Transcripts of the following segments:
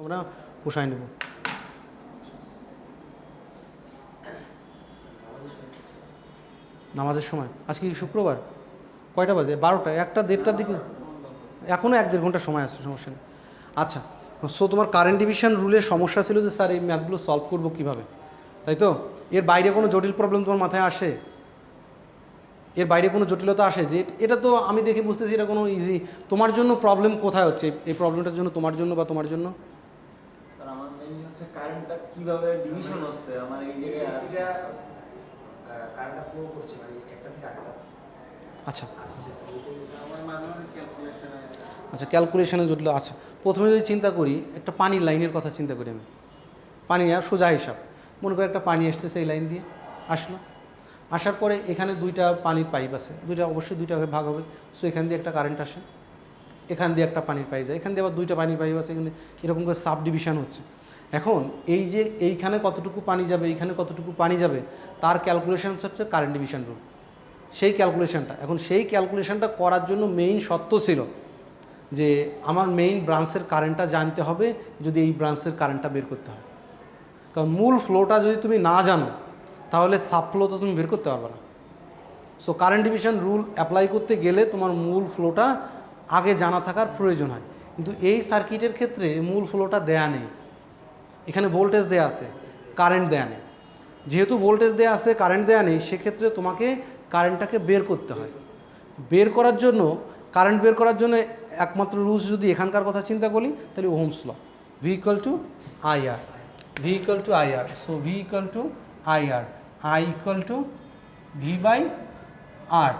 আমরা বসাই নেব। নামাজের সময় আজকে কি শুক্রবার? কয়টা বাজে? 12টা, 1টা, 1:30টার দিকে। এখনও 1-1.5 ঘন্টা সময় আছে, সমস্যা নেই। আচ্ছা, সো তোমার কারেন্ট ডিভিশন রুলের সমস্যা ছিল যে স্যার এই ম্যাথগুলো সলভ করবো কীভাবে, তাই তো? এর বাইরে কোনো জটিল প্রবলেম তোমার মাথায় আসে? এর বাইরে কোনো জটিলতা আসে যে এটা তো আমি দেখে বুঝতেছি এটা কোনো ইজি? তোমার জন্য প্রবলেম কোথায় হচ্ছে এই প্রবলেমটার জন্য, তোমার জন্য বা তোমার জন্য? স্যার আমার মেইনলি হচ্ছে কারেন্টটা কিভাবে ডিভিশন হচ্ছে আমার এই জায়গায় কারেন্টটা ফ্লো করছে মানে একটা থেকে আরেকটা। আচ্ছা আমার মাধ্যমে ক্যালকুলেশনে আচ্ছা, ক্যালকুলেশনে জটিল। আচ্ছা, প্রথমে যদি চিন্তা করি একটা পানির লাইনের কথা চিন্তা করি আমি। পানি আর সোজা হিসাব, মনে করি একটা পানি আসতেছে এই লাইন দিয়ে, আসলো, আসার পরে এখানে দুইটা পানির পাইপ আছে, দুইটা অবশ্যই দুইটা ভাগ হবে। সো এখান দিয়ে একটা কারেন্ট আসে, এখান দিয়ে একটা পানির পাইপ যায়, এখান দিয়ে আবার দুইটা পানির পাইপ আছে, এখান দিয়ে এরকম করে সাব ডিভিশন হচ্ছে। এখন এই যে এইখানে কতটুকু পানি যাবে, এইখানে কতটুকু পানি যাবে, তার ক্যালকুলেশন হচ্ছে কারেন্ট ডিভিশন রুল। সেই ক্যালকুলেশনটা, এখন সেই ক্যালকুলেশনটা করার জন্য মেইন শর্ত ছিল যে আমার মেইন ব্রাঞ্চের কারেন্টটা জানতে হবে যদি এই ব্রাঞ্চের কারেন্টটা বের করতে হয়। কারণ মূল ফ্লোটা যদি তুমি না জানো তাহলে সাব ফ্লো তো তুমি বের করতে পারবে না। So current division rule apply করতে গেলে তোমার মূল ফ্লোটা আগে জানা থাকার প্রয়োজন হয়, কিন্তু এই সার্কিটের ক্ষেত্রে মূল ফ্লোটা দেয়া নেই। এখানে ভোল্টেজ দেয়া আছে, কারেন্ট দেয়া নেই। যেহেতু ভোল্টেজ দেয়া আছে, কারেন্ট দেয়া নেই, সেক্ষেত্রে তোমাকে কারেন্টটাকে বের করতে হয়। বের করার জন্য, কারেন্ট বের করার জন্য একমাত্র রুলস যদি এখানকার কথা চিন্তা করি তাহলে Ohm's law, V equals to IR, V equals to IR. So V equals to IR, I equals to V by R.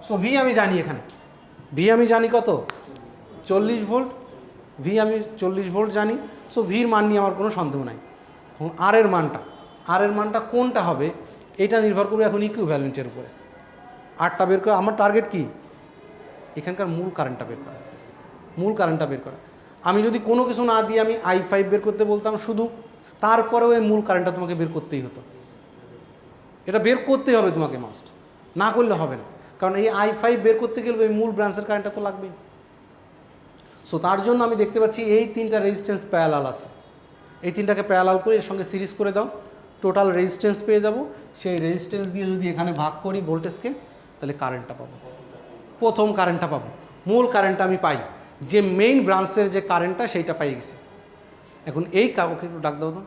So V আমি জানি, এখানে ভি আমি জানি কত, 40 ভোল্ট। ভি আমি 40 ভোল্ট জানি। সো ভির মান নিয়ে আমার কোনো সন্দেহ নাই। আর এর মানটা কোনটা হবে এটা নির্ভর করবে এখন ইকুইভ্যালেন্টের উপরে। আরটা বের করা আমার টার্গেট কি, এখানকার মূল কারেন্টটা বের করা। আমি যদি কোনো কিছু না দিয়ে আমি I5 বের করতে বলতাম শুধু, তারপরেও এই মূল কারেন্টটা তোমাকে বের করতেই হতো। এটা বের করতেই হবে তোমাকে, মাস্ট, না করলে হবে না। কারণ এই I5 বের করতে গেলে এই মূল ব্রাঞ্চের কারেন্টটা তো লাগবেই। সো তার জন্য আমি দেখতে পাচ্ছি এই তিনটা রেজিস্ট্যান্স প্যারালাল আছে, এই তিনটাকে প্যারালাল করে এর সঙ্গে সিরিজ করে দাও, টোটাল রেজিস্ট্যান্স পেয়ে যাব। সেই রেজিস্ট্যান্স দিয়ে যদি এখানে ভাগ করি ভোল্টেজকে, তাহলে কারেন্টটা পাবো, প্রথম কারেন্টটা পাবো, মূল কারেন্টটা আমি পাই, যে মেইন ব্রাঞ্চের যে কারেন্টটা সেইটা পাই গেছে। এখন এই ওকে একটু ডাক দাও তো,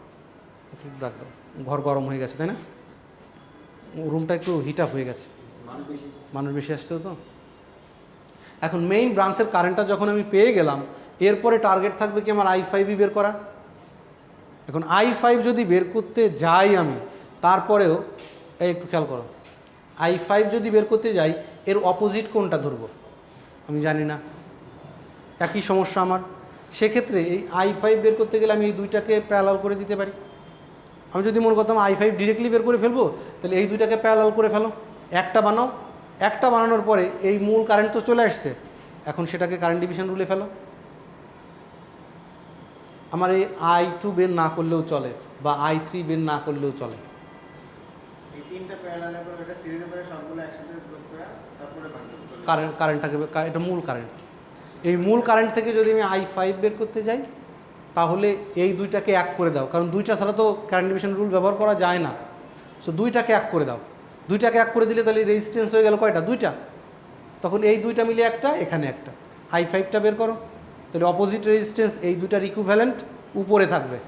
ওকে একটু ডাক দাও, ঘর গরম হয়ে গেছে তাই না, রুমটা একটু হিট আপ হয়ে গেছে, মানুষ বেশি আসছে তো। এখন মেইন ব্রাঞ্চের কারেন্টটা যখন আমি পেয়ে গেলাম, এরপরে টার্গেট থাকবে কি আমার I5ই বের করা। এখন I5 যদি বের করতে যাই আমি, তারপরেও এই একটু খেয়াল করো, I5 যদি বের করতে যাই এর অপোজিট কোনটা ধরবো আমি জানি না, একই সমস্যা আমার। সেক্ষেত্রে এই I5 বের করতে গেলে আমি এই দুইটাকে প্যারালাল করে দিতে পারি। আমি যদি মনে করতাম I5 ডিরেক্টলি বের করে ফেলবো, তাহলে এই দুইটাকে প্যারালাল করে ফেলো, একটা বানাও, একটা বানানোর পরে এই মূল কারেন্ট তো চলে আসছে, এখন সেটাকে কারেন্ট ডিভিশন রুলে ফেলো। আমার এই I2 বের না করলেও চলে বা I3 বের না করলেও চলে, এই তিনটা প্যারালাল করে এটা সিরিজে করে সবগুলো একসাথে যোগ করে তারপরে ভাগ করে চলে কারেন্টটাকে, এটা মূল কারেন্ট। এই মূল কারেন্ট থেকে যদি আমি I5 বের করতে যাই, তাহলে এই দুইটাকে এক করে দাও, কারণ দুইটা ছাড়া তো কারেন্ট ডিভিশন রুল ব্যবহার করা যায় না। সো দুইটাকে এক করে দাও, দুইটাকে এক করে দিলে তাহলে রেজিস্ট্যান্স হয়ে গেল কয়টা, দুইটা। তখন এই দুইটা মিলে একটা, এখানে একটা, I5টা বের করো, তাহলে অপোজিট রেজিস্ট্যান্স এই দুইটার ইকুইভ্যালেন্ট উপরে থাকবে,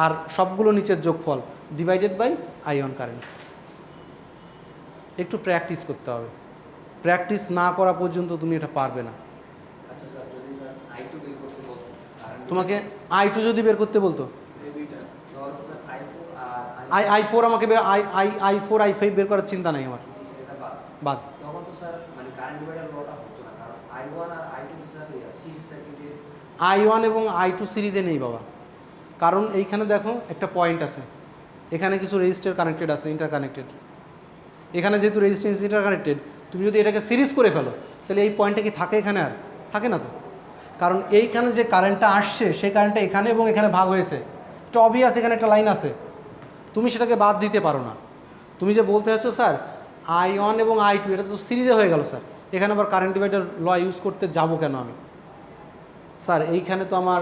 আর সবগুলো নিচের যোগফল ডিভাইডেড বাই I1 কারেন্ট। একটু প্র্যাকটিস করতে হবে, প্র্যাকটিস না করা পর্যন্ত তুমি এটা পারবে না। আচ্ছা স্যার, যদি স্যার I2 বের করতে বলতো, তোমাকে I2 যদি বের করতে বলতো, এই দুইটা তাহলে স্যার I4 আর I4 আমাকে I4 I5 বের করার চিন্তা নাই আমার, এটা বাদ। তখন তো স্যার মানে কারেন্ট ডিভাইডার লটা হতো না, কারণ I1 আর I2 তো স্যার সিরিজ সার্কিটে। I1 এবং I2 সিরিজে নেই বাবা, কারণ এইখানে দেখো একটা পয়েন্ট আছে, এখানে কিছু রেজিস্টার কানেক্টেড আছে, ইন্টারকানেক্টেড। এখানে যেহেতু রেজিস্ট্যান্স ইন্টারকানেক্টেড, তুমি যদি এটাকে সিরিজ করে ফেলো তাহলে এই পয়েন্টটা কি থাকে এখানে, আর থাকে না তো। কারণ এইখানে যে কারেন্টটা আসছে সেই কারেন্টটা এখানে এবং এখানে ভাগ হয়েছে, এটা অবভিয়াস, এখানে একটা লাইন আছে, তুমি সেটাকে বাদ দিতে পারো না। তুমি যে বলতে চাচ্ছ স্যার I1 এবং I2 এটা তো সিরিজে হয়ে গেল স্যার, এখানে আবার কারেন্ট ডিভাইডার ল ইউজ করতে যাব কেন আমি? স্যার এইখানে তো আমার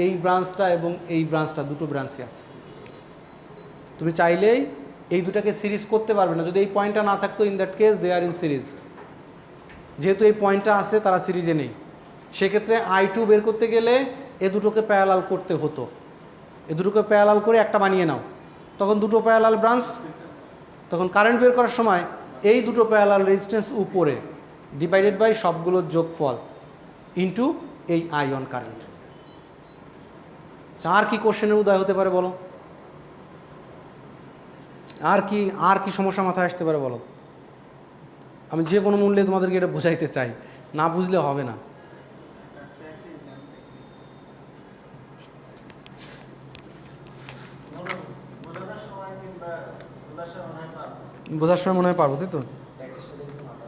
এই ব্রাঞ্চটা এবং এই ব্রাঞ্চটা দুটো ব্রাঞ্চই আছে। তুমি চাইলেই এই দুটাকে সিরিজ করতে পারবে না, যদি এই পয়েন্টটা না থাকতো in that case they are in series. যেহেতু এই পয়েন্টটা আছে তারা সিরিজে নেই, সেক্ষেত্রে I2 বের করতে গেলে এ দুটোকে প্যারালাল করতে হতো। এ দুটোকে প্যারালাল করে একটা বানিয়ে নাও, তখন দুটো প্যারালাল ব্রাঞ্চ, তখন কারেন্ট বের করার সময় এই দুটো প্যারালাল রেজিস্ট্যান্স উপরে ডিভাইডেড বাই সবগুলোর যোগফল ইনটু এই I1 কারেন্ট। আর কি কোশ্চেনের উদয় হতে পারে বলো? আর কি সমস্যা মাথায় আসতে পারে বলো? আমি যে কোনো মূল্যে তোমাদেরকে এটা বুঝাইতে চাই, না বুঝলে হবে না। বোঝার সময় মনে হয় পারবো, তাই তো? প্র্যাকটিসটা দেখতে মাথা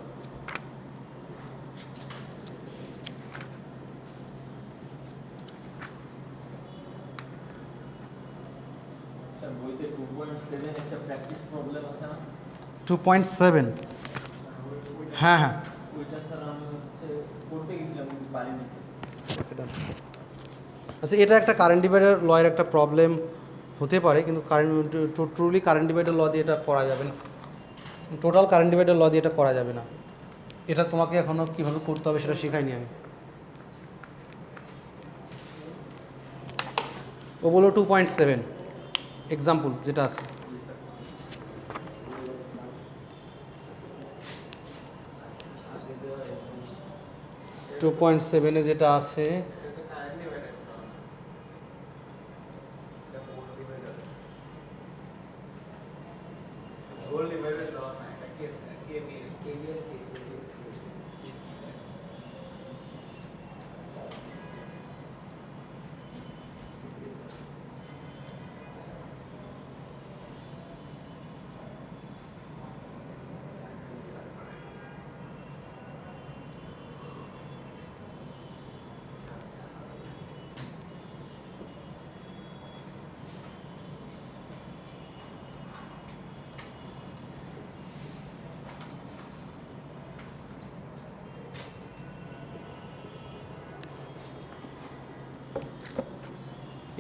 স্যার বইতে 2.7 একটা প্র্যাকটিস প্রবলেম আছে না? 2.7, হ্যাঁ হ্যাঁ, ওইটা স্যার আমি করতে গেছিলাম কিন্তু পারিনি। আচ্ছা, এটা একটা কারেন্ট ডিভাইডার লয়ের একটা প্রবলেম হতে পারে, কিন্তু ট্রুলি কারেন্ট ডিভাইডার ল দিয়ে এটা করা যাবে না। টোটাল কারেন্ট ডিভাইডার ল দিয়ে এটা করা যাবে না। এটা তোমাকে এখনও কীভাবে করতে হবে সেটা শেখাইনি আমি। ও বলো 2.7 এক্সাম্পল যেটা আছে। টু 2.7 যেটা আছে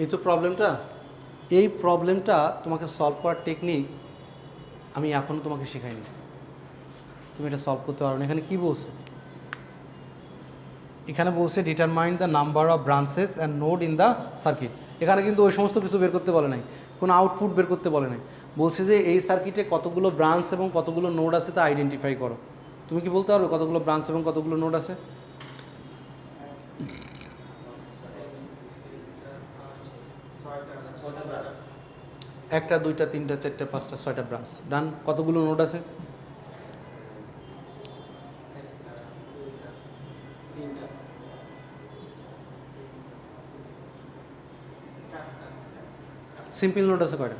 এই তো প্রবলেমটা। এই প্রবলেমটা তোমাকে সলভ করার টেকনিক আমি এখনও তোমাকে শেখাইনি, তুমি এটা সলভ করতে পারো না। এখানে কী বলছে? এখানে বলছে determine the number of branches and node in the circuit. এখানে কিন্তু ওই সমস্ত কিছু বের করতে বলে নাই, কোনো আউটপুট বের করতে বলে নাই। বলছে যে এই সার্কিটে কতগুলো ব্রাঞ্চ এবং কতগুলো নোড আছে তা আইডেন্টিফাই করো। তুমি কি বলতে পারবে কতগুলো ব্রাঞ্চ এবং কতগুলো নোড আছে? একটা, দুইটা, তিনটা, চারটা, পাঁচটা, ছয়টা ব্রাঞ্চ। ডান। কতগুলো নোড আছে? সিম্পল নোড আছে কয়টা?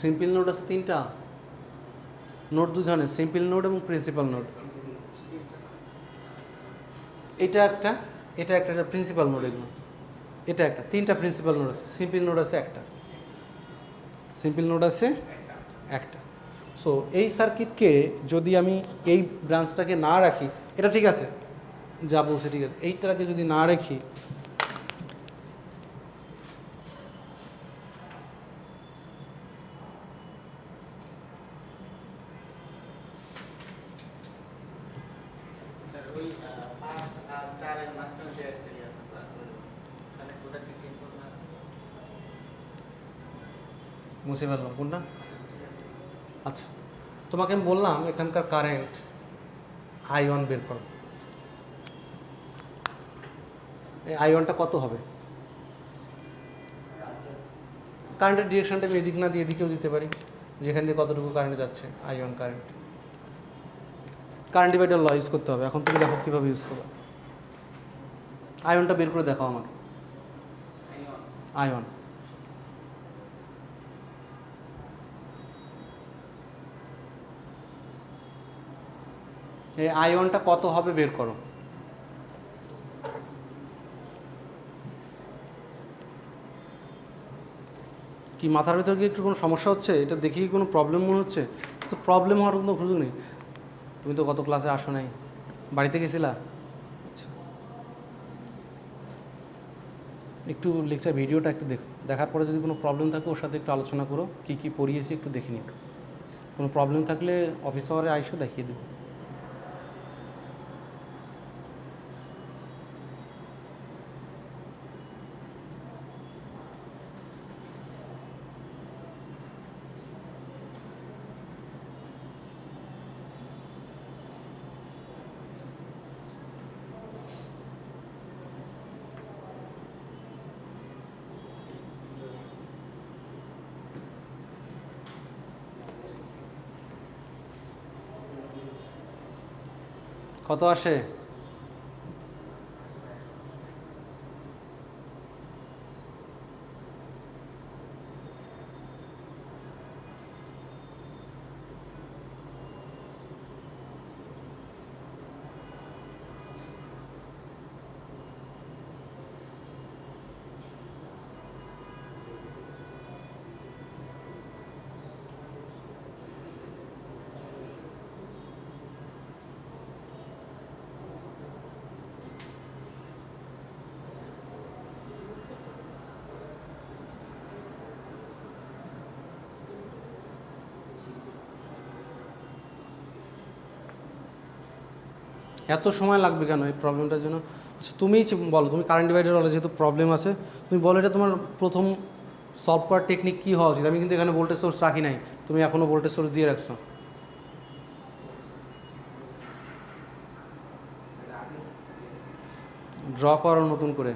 সিম্পল নোড আছে তিনটা। নোড দুই ধরনের, সিম্পল নোড এবং প্রিন্সিপাল নোড। এটা একটা, এটা একটা প্রিন্সিপাল নোড। এগুলো এটা একটা, তিনটা প্রিন্সিপাল নোড আছে। সিম্পল নোড আছে একটা, সিম্পল নোড আছে একটা। সো এই সার্কিটকে যদি আমি এই ব্রাঞ্চটাকে না রাখি, এটা ঠিক আছে যা বলছে ঠিক আছে, এইটাকে যদি না রাখি, মুছে ফেললাম কোনটা? আচ্ছা, তোমাকে আমি বললাম এখানকার কারেন্ট I1 বের করো। এই I1টা কত হবে? কারেন্টের ডিরেকশনটা আমি এদিক না দিয়ে এদিকেও দিতে পারি, যেখান দিয়ে কতটুকু কারেন্ট যাচ্ছে। I1 কারেন্ট, কারেন্ট ডিভাইডার ল ইউজ করতে হবে। এখন তুমি দেখো কীভাবে ইউজ করবে। I1টা বের করে দেখাও আমার। I1 এই I1টা কত হবে বের করো। কি মাথার ভিতরে কি একটু কোনো সমস্যা হচ্ছে? এটা দেখেই কোনো প্রবলেম মনে হচ্ছে? তো প্রবলেম হওয়ার কোনো সুযোগ নেই। তুমি তো গত ক্লাসে আসো নাই, বাড়িতে গেছিলা? আচ্ছা, একটু লেকচার ভিডিওটা একটু দেখো, দেখার পরে যদি কোনো প্রবলেম থাকে ওর সাথে একটু আলোচনা করো, কী কী পড়িয়েছি একটু দেখে নিও। কোনো প্রবলেম থাকলে অফিস আওয়ারে আইসো, দেখিয়ে দেবো। কত আসে? এত সময় লাগবে কেন এই প্রবলেমটার জন্য? আচ্ছা তুমিই বলো, তুমি কারেন্ট ডিভাইডার হলে যেহেতু প্রবলেম আছে, তুমি বলো এটা তোমার প্রথম সলভ করার টেকনিক কী হওয়া উচিত। আমি কিন্তু এখানে ভোল্টেজ সোর্স রাখি নাই, তুমি এখনও ভোল্টেজ সোর্স দিয়ে রাখছো। ড্র করো নতুন করে।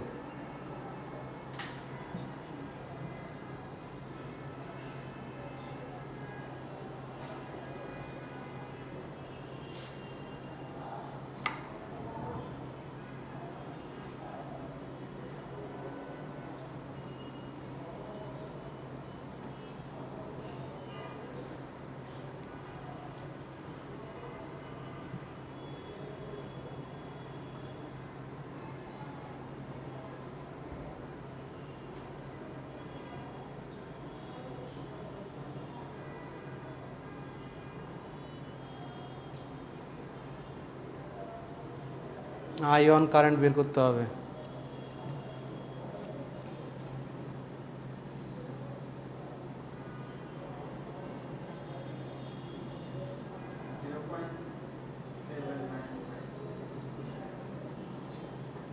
আয়ন কারেন্ট বের করতে হবে।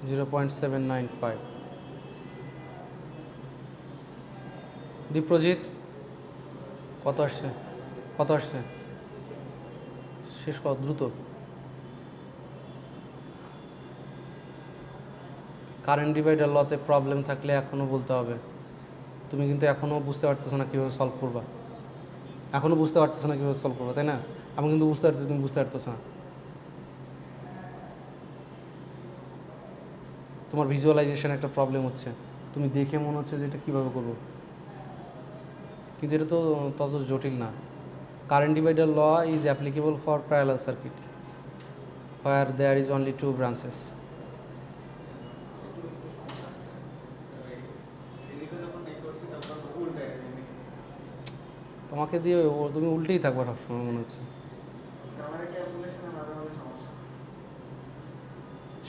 জিরো 0.795। দীপ্রজিৎ কত আসছে? কত আসছে? শেষ কর দ্রুত। কারেন্ট ডিভাইডার লতে প্রবলেম থাকলে এখনও বলতে হবে। তুমি কিন্তু এখনও বুঝতে পারতেছো না কীভাবে সলভ করবা, এখনও বুঝতে পারতেছো না কীভাবে সলভ করবা, তাই না? আমি কিন্তু বুঝতে পারতেছি, তুমি বুঝতে পারতেছো না। তোমার ভিজুয়ালাইজেশন একটা প্রবলেম হচ্ছে, তুমি দেখে মনে হচ্ছে যে এটা কীভাবে করবো, কিন্তু এটা তো তত জটিল না। Current divider law is applicable for parallel circuit where there is only two branches. তোমাকে দিয়ে তুমি উল্টেই থাকবো সবসময় মনে হচ্ছে।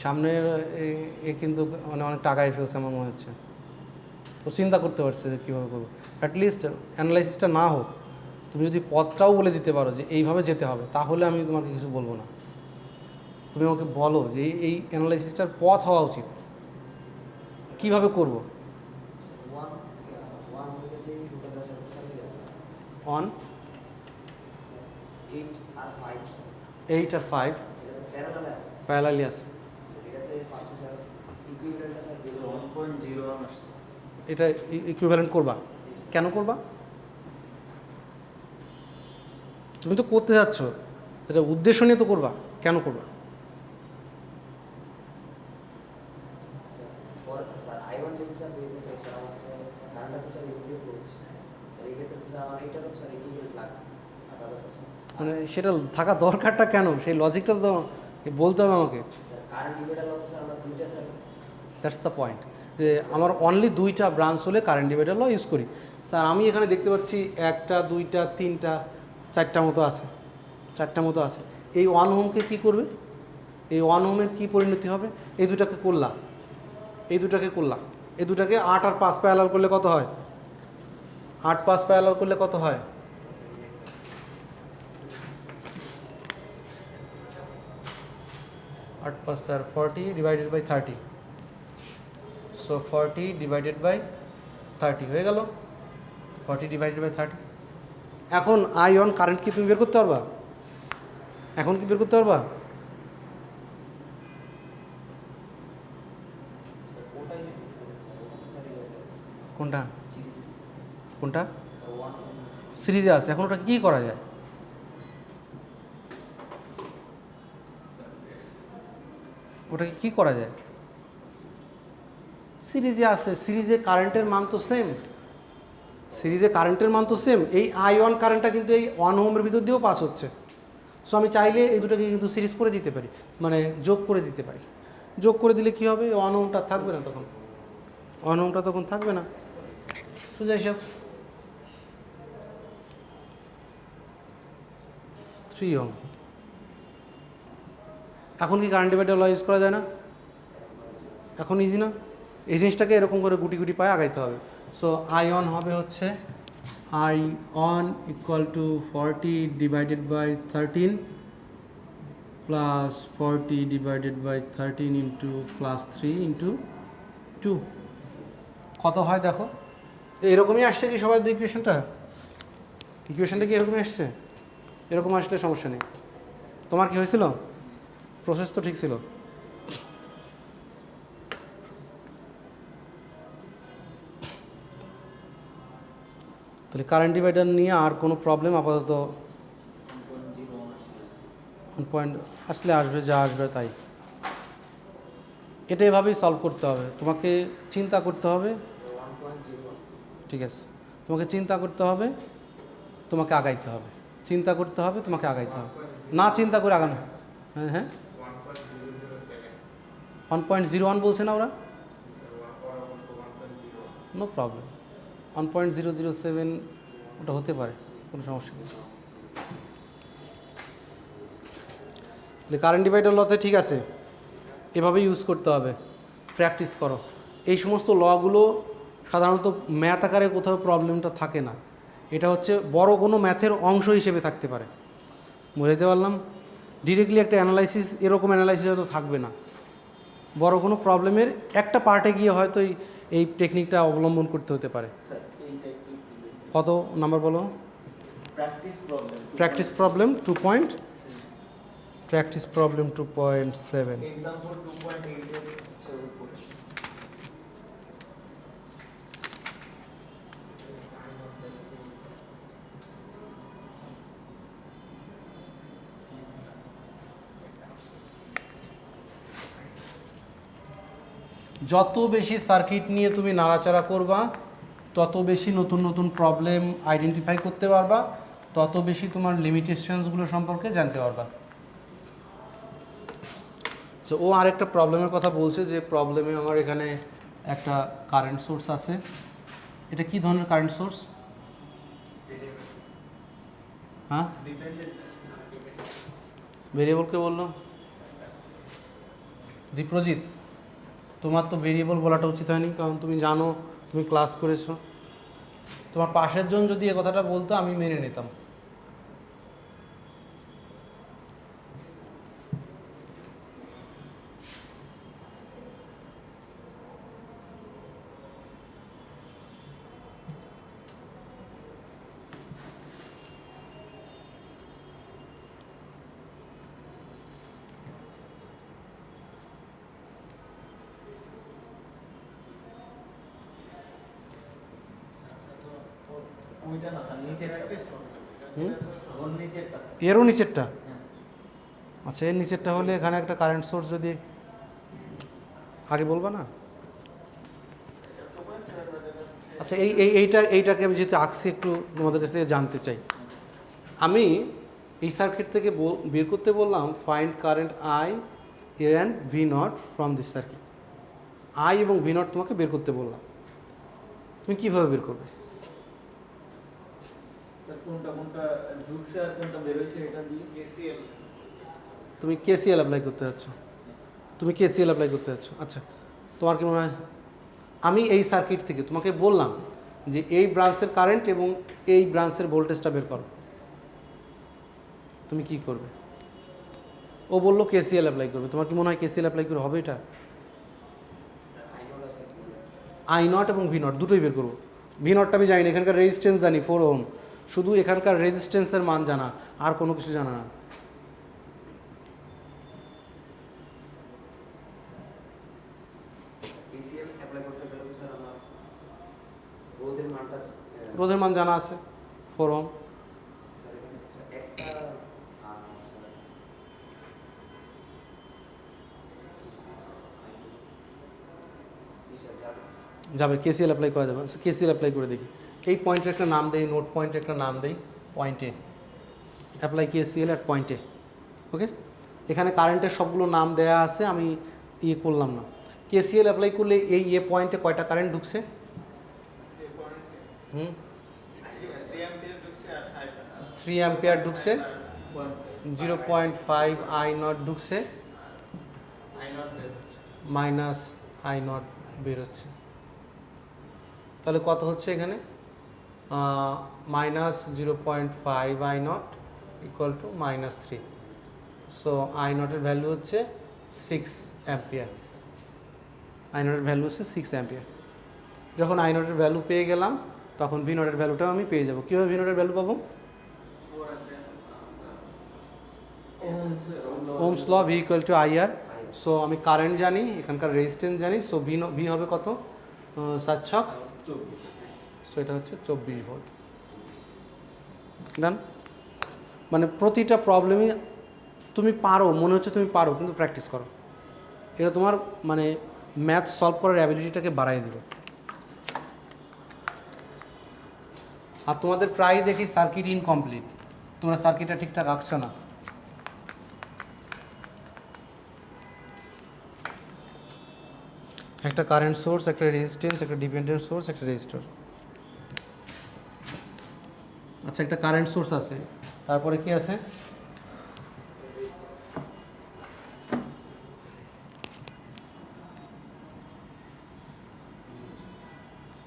সামনের এ কিন্তু মানে অনেক টাকায় ফেলছে আমার মনে হচ্ছে, তো চিন্তা করতে পারছে যে কীভাবে করবো। অ্যাটলিস্ট অ্যানালাইসিসটা না হোক, তুমি যদি পথটাও বলে দিতে পারো যে এইভাবে যেতে হবে, তাহলে আমি তোমাকে কিছু বলবো না। তুমি আমাকে বলো যে এই অ্যানালাইসিসটার পথ হওয়া উচিত, কীভাবে করব। অন 8 আর 5 প্যারালালি আছে, এটা ইকুইভ্যালেন্ট করবা। কেন করবা? তুমি তো করতে যাচ্ছ, এটা উদ্দেশ্য নিয়ে তো করবা, কেন করবা? মানে সেটা থাকা দরকারটা কেন, সেই লজিকটা তো বলতে হবে আমাকে। দ্যাটস দ্য পয়েন্ট, যে আমার অনলি 2টা ব্রাঞ্চ হলে কারেন্ট ডিভাইডার ল ইউজ করি। স্যার আমি এখানে দেখতে পাচ্ছি 1টা 2টা 3টা 4টা মতো আছে, 4টা মতো আছে। এই 1 ওহমকে কী করবে, এই 1 ওহমের কী পরিণতি হবে, এই দুটাকে করলা, এই দুটাকে করলা, এই দুটাকে 8 আর 5 প্যারালাল করলে কত হয়, 8 5 প্যারালাল করলে কত হয়, 8 5 তার 40 divided by 30, so 40 divided by 30 হয়ে গেল, 40 ডিভাইডেড বাই 30। এখন আয়ন কারেন্ট কি তুমি বের করতে পারবা, এখন কি বের করতে পারবা, কোনটা কোনটা সিরিজে আছে, এখন ওটা কী করা যায়, ওটাকে কী করা যায়, সিরিজে আছে, সিরিজে কারেন্টের মান তো সেম, সিরিজে কারেন্টের মান তো সেম, এই I1 কারেন্টটা কিন্তু এই 1 ওহমের ভিতর দিয়েও পাস হচ্ছে। সো আমি চাইলে এই দুটোকে কিন্তু সিরিজ করে দিতে পারি, মানে যোগ করে দিতে পারি। যোগ করে দিলে কি হবে, 1 ওহমটা থাকবে না, তখন 1 ওহমটা তখন থাকবে না, সোজা হিসাব। 3 ওহম। এখন কি কারেন্ট ডিভাইডার ল ইউজ করা যায় না, এখন ইজি না, এই জিনিসটাকে এরকম করে গুটি গুটি পায়ে আগাইতে হবে। সো I1 হবে হচ্ছে I1 equals to 40 divided by 13 plus 40 divided by 13 into plus 3 into 2, কত হয় দেখো, এরকমই আসছে কি সবাই ইকুয়েশনটা, ইকুয়েশনটা কি এরকমই আসছে, এরকম আসলে সমস্যা নেই। তোমার কি হয়েছিল, প্রসেস তো ঠিক ছিল। তাহলে কারেন্ট ডিভাইডার নিয়ে আর কোনো প্রবলেম আপাতত 1 পয়েন্ট আসলে আসবে, যা আসবে তাই, এটা এভাবেই সলভ করতে হবে, তোমাকে চিন্তা করতে হবে, ঠিক আছে, তোমাকে চিন্তা করতে হবে, তোমাকে আগাইতে হবে, চিন্তা করতে হবে, তোমাকে আগাইতে হবে, না চিন্তা করে আগানো। হ্যাঁ হ্যাঁ 1.01 বলছে না ওরা, নো প্রবলেম, 1.007 ওটা হতে পারে, কোনো সমস্যা নেই। তাহলে কারেন্ট ডিভাইডার লতে ঠিক আছে, এভাবেই ইউজ করতে হবে, প্র্যাকটিস করো। এই সমস্ত লগুলো সাধারণত ম্যাথ আকারে কোথাও প্রবলেমটা থাকে না, এটা হচ্ছে বড় কোনো ম্যাথের অংশ হিসেবে থাকতে পারে, বুঝাইতে পারলাম। ডিরেক্টলি একটা অ্যানালাইসিস, এরকম অ্যানালাইসিস হয়তো থাকবে না, বড় কোনো প্রবলেমের একটা পার্টে গিয়ে হয়তো এই টেকনিকটা অবলম্বন করতে হতে পারে। কত নাম্বার বলো, practice problem 2 point, practice problem 2.7। যত বেশি সার্কিট নিয়ে তুমি নাড়াচাড়া করবা, তত বেশি নতুন নতুন প্রবলেম আইডেন্টিফাই করতে পারবা, তত বেশি তোমার লিমিটেশনসগুলো সম্পর্কে জানতে পারবা। তো ও আরেকটা প্রবলেমের কথা বলছে, যে প্রবলেমে আমার এখানে একটা কারেন্ট সোর্স আছে, এটা কি ধরনের কারেন্ট সোর্স, হ্যাঁ ভেরিয়েবলকে বললাম, দীপ্রজিৎ তোমার তো ভেরিয়েবল বলাটা উচিত হয়নি, কারণ তুমি জানো, তুমি ক্লাস করেছো, তোমার পাশের জন যদি এ কথাটা বলতো আমি মেনে নিতাম। এরও নিচেরটা, আচ্ছা এর নিচেরটা হলে এখানে একটা কারেন্ট সোর্স যদি আগে বলবা না, আচ্ছা এইটাকে আমি যেহেতু আঁকছি একটু তোমাদের কাছে জানতে চাই। আমি এই সার্কিট থেকে বের করতে বললাম find current I and V naught from this circuit, I এবং ভি নট তোমাকে বের করতে বললাম, তুমি কীভাবে বের করবে, কোনটা কোনটা ঢুকছে আর কোনটা বের হইছে এটা দিয়ে তুমি কেসিএল অ্যাপ্লাই করতে যাচ্ছ, তুমি কেসিএল অ্যাপ্লাই করতে যাচ্ছ। আচ্ছা, তোমার কি মনে হয়? আমি এই সার্কিট থেকে তোমাকে বললাম যে এই ব্রাঞ্চের কারেন্ট এবং এই ব্রাঞ্চের ভোল্টেজটা বের করো, তুমি কি করবে? ও বললো কেসিএল অ্যাপ্লাই করবে, তোমার কি মনে হয় কেসিএল অ্যাপ্লাই করে হবে এটা? আই নট এবং ভি নট দুটোই বের করবো। ভি নটটা আমি জানি না, এখানকার রেজিস্ট্যান্স জানি 4 ওহম, শুধু এখানকার রেজিস্ট্যান্সের মান জানা, আর কোনো কিছু জানা না। কেসিএল অ্যাপ্লাই করতে গেলে তো স্যার আমার রোধের মানটা রোধের মান জানা আছে 4 ওহম। স্যার এখানে একটা স্যার জি স্যার যাবে যাবে, কেসিএল অ্যাপ্লাই করা যাবে। কেসিএল অ্যাপ্লাই করে দেখি। এই পয়েন্টের একটা নাম দেই, নোট পয়েন্টের একটা নাম দেই, পয়েন্টে অ্যাপ্লাই কেসিএল অ্যাট পয়েন্টে। ওকে, এখানে কারেন্টের সবগুলো নাম দেয়া আছে, আমি ইয়ে করলাম না। কেসিএল অ্যাপ্লাই করলে এই পয়েন্টে কয়টা কারেন্ট ঢুকছে? হুম, 3 অ্যাম্পিয়ার ঢুকছে, 0.5 আই নট ঢুকছে, মাইনাস আই নট বের হচ্ছে। তাহলে কত হচ্ছে এখানে? Minus 0.5 I naught equal to -3। So I নটের ভ্যালু হচ্ছে 6 অ্যাম্পিয়ার। আই নটের ভ্যালু হচ্ছে 6 অ্যাম্পিয়ার। যখন আই নটের ভ্যালু পেয়ে গেলাম, তখন ভি নটের ভ্যালুটাও আমি পেয়ে যাবো। কীভাবে ভি নটের ভ্যালু পাবো? Ohm's law, V equals to I R. So আমি কারেন্ট জানি, এখানকার রেজিস্ট্যান্স জানি, সো ভি হবে কত? 7 ছক 24। সো এটা হচ্ছে 24 ভোল্ট। ডান। মানে প্রতিটা প্রবলেমই তুমি পারো, মনে হচ্ছে তুমি পারো, কিন্তু প্র্যাকটিস করো। এটা তোমার মানে ম্যাথ সলভ করার অ্যাবিলিটিটাকে বাড়াই দিবে। আর তোমাদের প্রায় দেখি সার্কিট ইনকমপ্লিট, তোমরা সার্কিটটা ঠিকঠাক আঁকছো না। একটা কারেন্ট সোর্স, একটা রেজিস্ট্যান্স, একটা ডিপেন্ডেন্ট সোর্স, একটা রেজিস্টর। আচ্ছা, একটা কারেন্ট সোর্স আছে, তারপরে কি আছে?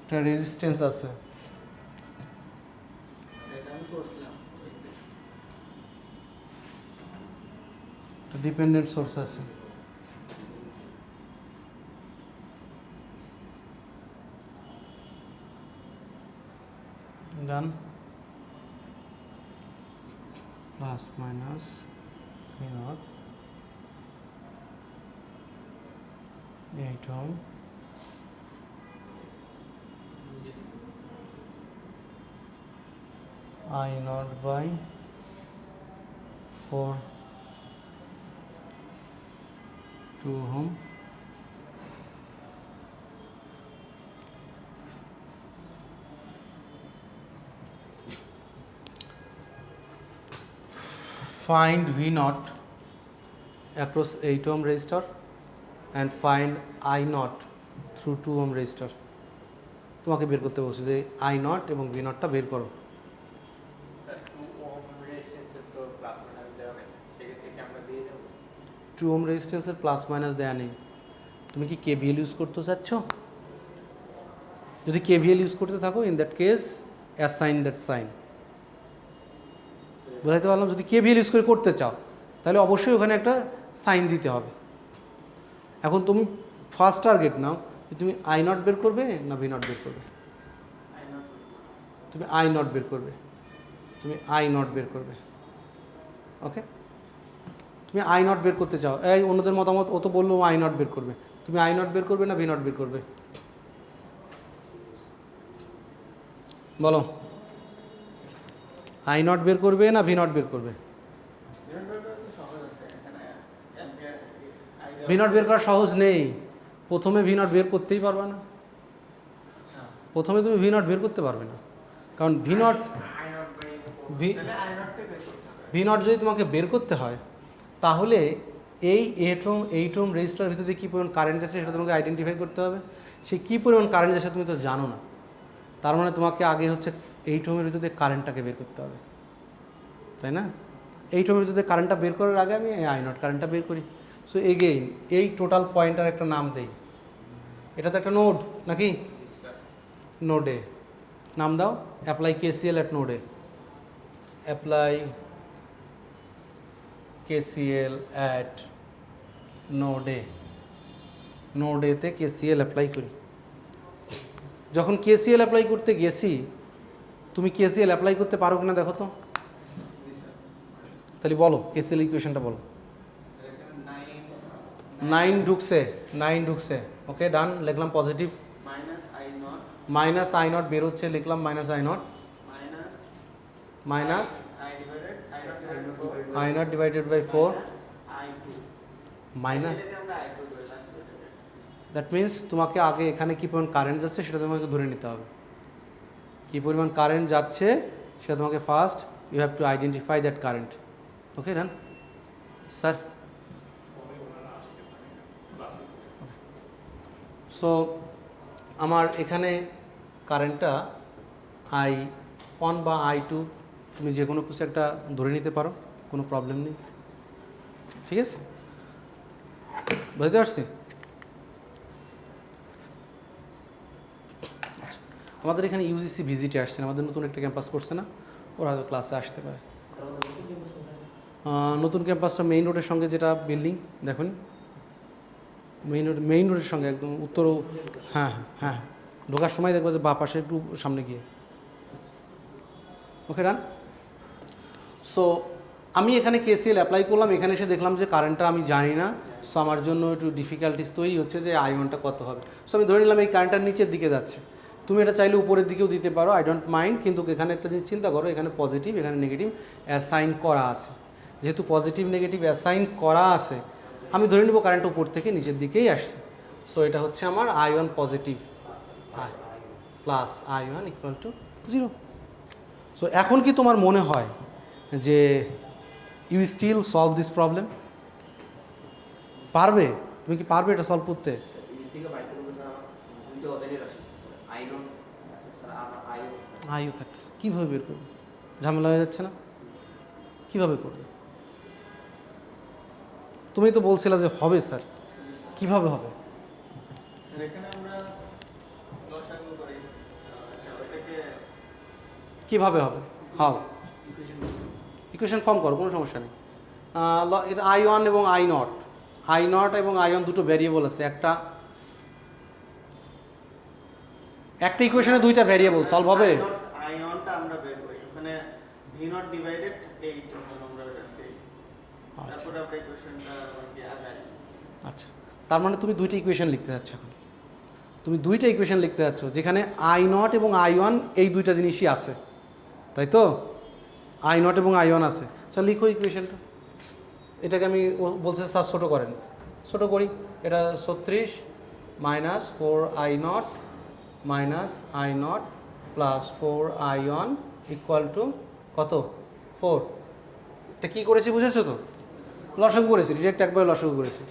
একটা রেজিস্ট্যান্স আছে, একটা ডিপেন্ডেন্ট সোর্স আছে। Done. Plus minus V naught 8 ohm, I naught by 4 2 ohm, find V naught across 8 ohm resistor and find I naught through 2 ohm resistor। তোমাকে বের করতে বলছি যে I naught এবং V naught টা বের করো। স্যার 2 ওহম রেজিস্ট্যান্সের তো প্লাস মাইনাস দেওয়া নেই, সেক্ষেত্রে কি আমরা দিয়ে দেবো? 2 ohm রেজিস্ট্যান্সের প্লাস মাইনাস দেয়া নেই। তুমি কি কেভিএল ইউজ করতে চাচ্ছ? যদি কেভিএল ইউজ করতে থাকো, in that case assign that sign. বুঝাইতে পারলাম? যদি কেভিএল ইউজ করে করতে চাও, তাহলে অবশ্যই ওখানে একটা সাইন দিতে হবে। এখন তুমি ফার্স্ট টার্গেট নাও যে তুমি আই নট বের করবে না ভি নট বের করবে। তুমি আই নট বের করবে, তুমি আই নট বের করবে। ওকে, তুমি আই নট বের করতে চাও। এই অন্যদের মতামত, ও তো বললো আই নট বের করবে। তুমি আই নট বের করবে না ভি নট বের করবে? বলো, আই নট বের করবে না ভি নট বের করবে? ভি নট বের করা সহজ নেই। প্রথমে ভি নট বের করতেই পারবে না। প্রথমে তুমি ভি নট বের করতে পারবে না, কারণ ভি নট ভি নট যদি তোমাকে বের করতে হয়, তাহলে এই 8 ওহম রেজিস্টারের ভিতরে কী পরিমাণ কারেন্ট যাচ্ছে সেটা তোমাকে আইডেন্টিফাই করতে হবে। সেই কী পরিমাণ কারেন্ট যাচ্ছে তুমি তো জানো না। তার মানে তোমাকে আগে হচ্ছে 8 ওহমের ভিতরে কারেন্টটাকে বের করতে হবে, তাই না? এইটার ভিতরে কারেন্টটা বের করার আগে আমি আই নট কারেন্টটা বের করি। সো এগেইন এই টোটাল পয়েন্টার একটা নাম দেই, এটা তো একটা নোড নাকি, নোডে নাম দাও অ্যাপ্লাই কেসিএল অ্যাট নোডে, অ্যাপ্লাই কেসিএল অ্যাট নোডে, নোডেতে কেসিএল অ্যাপ্লাই করি। যখন কেসিএল অ্যাপ্লাই করতে গেছি, তুমি কেসিএল অ্যাপ্লাই করতে পারো কিনা দেখো তো, তাহলে বলো কেসিএল ইকুয়েশনটা বলো। 9 ঢুকছে, 9 ঢুকছে, ওকে ডান, লিখলাম পজিটিভ, মাইনাস আই নট বেরোচ্ছে, লিখলাম minus I naught, minus I naught divided by 4 minus, that means তোমাকে আগে এখানে কী পরিমাণ কারেন্ট যাচ্ছে সেটা তোমাকে ধরে নিতে হবে। কী পরিমাণ কারেন্ট যাচ্ছে সেটা তোমাকে first you have to identify that current. Okay done sir. So আমার এখানে কারেন্টটা I1 বা I2 তুমি যে কোনো কিছু একটা ধরে নিতে পারো, কোনো প্রবলেম নেই, ঠিক আছে, বুঝতে পারছি। আচ্ছা, আমাদের এখানে ইউজিসি ভিজিটে আসছে, আমাদের নতুন একটা ক্যাম্পাস করছে না, ওরা হয়তো ক্লাসে আসতে পারে। নতুন ক্যাম্পাসটা মেইন রোডের সঙ্গে যেটা বিল্ডিং দেখুন, মেইন রোডের সঙ্গে একদম উত্তর, হ্যাঁ হ্যাঁ, ঢোকার সময় দেখবো যে বা পাশে একটু সামনে গিয়ে। ওকে ডান। সো আমি এখানে কেসিএল অ্যাপ্লাই করলাম, এখানে এসে দেখলাম যে কারেন্টটা আমি জানি না, সো আমার জন্য একটু ডিফিকাল্টিস তৈরি হচ্ছে যে I1টা কত হবে। সো আমি ধরে নিলাম এই কারেন্টটা নিচের দিকে যাচ্ছে, তুমি এটা চাইলে উপরের দিকেও দিতে পারো, আই ডোন্ট মাইন্ড, কিন্তু এখানে একটা জিনিস চিন্তা করো, এখানে পজিটিভ এখানে নেগেটিভ অ্যাসাইন করা আছে, যেহেতু পজিটিভ নেগেটিভ অ্যাসাইন করা আছে আমি ধরে নেব কারেন্ট উপর থেকে নিচের দিকেই আসছে। সো এটা হচ্ছে আমার I1 positive plus I1 equals to 0। So এখন কি তোমার মনে হয় যে you still solve this problem? পারবে? তুমি কি পারবে এটা সলভ করতে? আইও থাকতেছে, কীভাবে বের করবে? ঝামেলা হয়ে যাচ্ছে না? কীভাবে করবে? তুমি তো বলছিলা যে হবে স্যার, কীভাবে হবে? কীভাবে হবে? হাও? ইকুয়েশন ফর্ম করো, কোনো সমস্যা নেই। এটা I1 এবং I0 এবং I1 দুটো ভ্যারিয়েবল আছে, একটা ইকুয়েশনে দুইটা ভ্যারিয়েবল সলভ হবে। I0টা আমরা বের করি, ওখানে V0 ডিভাইডেড 8 আমরা বের করি, তারপর আমরা ইকুয়েশনটা আগাই। আচ্ছা, তার মানে তুমি দুইটা ইকুয়েশন লিখতে যাচ্ছ এখন, তুমি দুইটা ইকুয়েশন লিখতে যাচ্ছ যেখানে I0 এবং I1 এই দুইটা জিনিসই আছে, তাই তো? I0 এবং I1 আছে, স্যার লিখো ইকুয়েশনটা। এটাকে আমি বলছি স্যার ছোটো করেন, ছোটো করি, এটা 36 minus 4I0 minus I0 plus 4I1 equal to কত? 4। এটা কী করেছি বুঝেছো তো? লসাগু করেছি, ডিরেক্ট একবার লসাগু করেছি।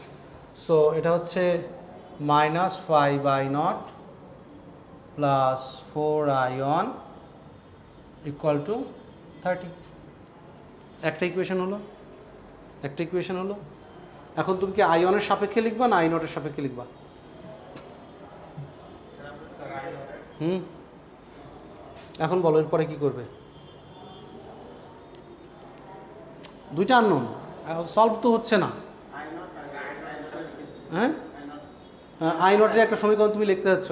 সো এটা হচ্ছে minus 5I0 plus 4I1 equal to 30। একটা ইকুয়েশন হলো, একটা ইকুয়েশন হলো। এখন তুমি কি I1-এর সাপেক্ষে লিখবা না I0-এর সাপেক্ষে লিখবা? এখন বলো এরপরে কি করবে? দুইটা আননোন, সলভ তো হচ্ছে না। হ্যাঁ, I0-এর একটা সমীকরণ তুমি লিখতে যাচ্ছ,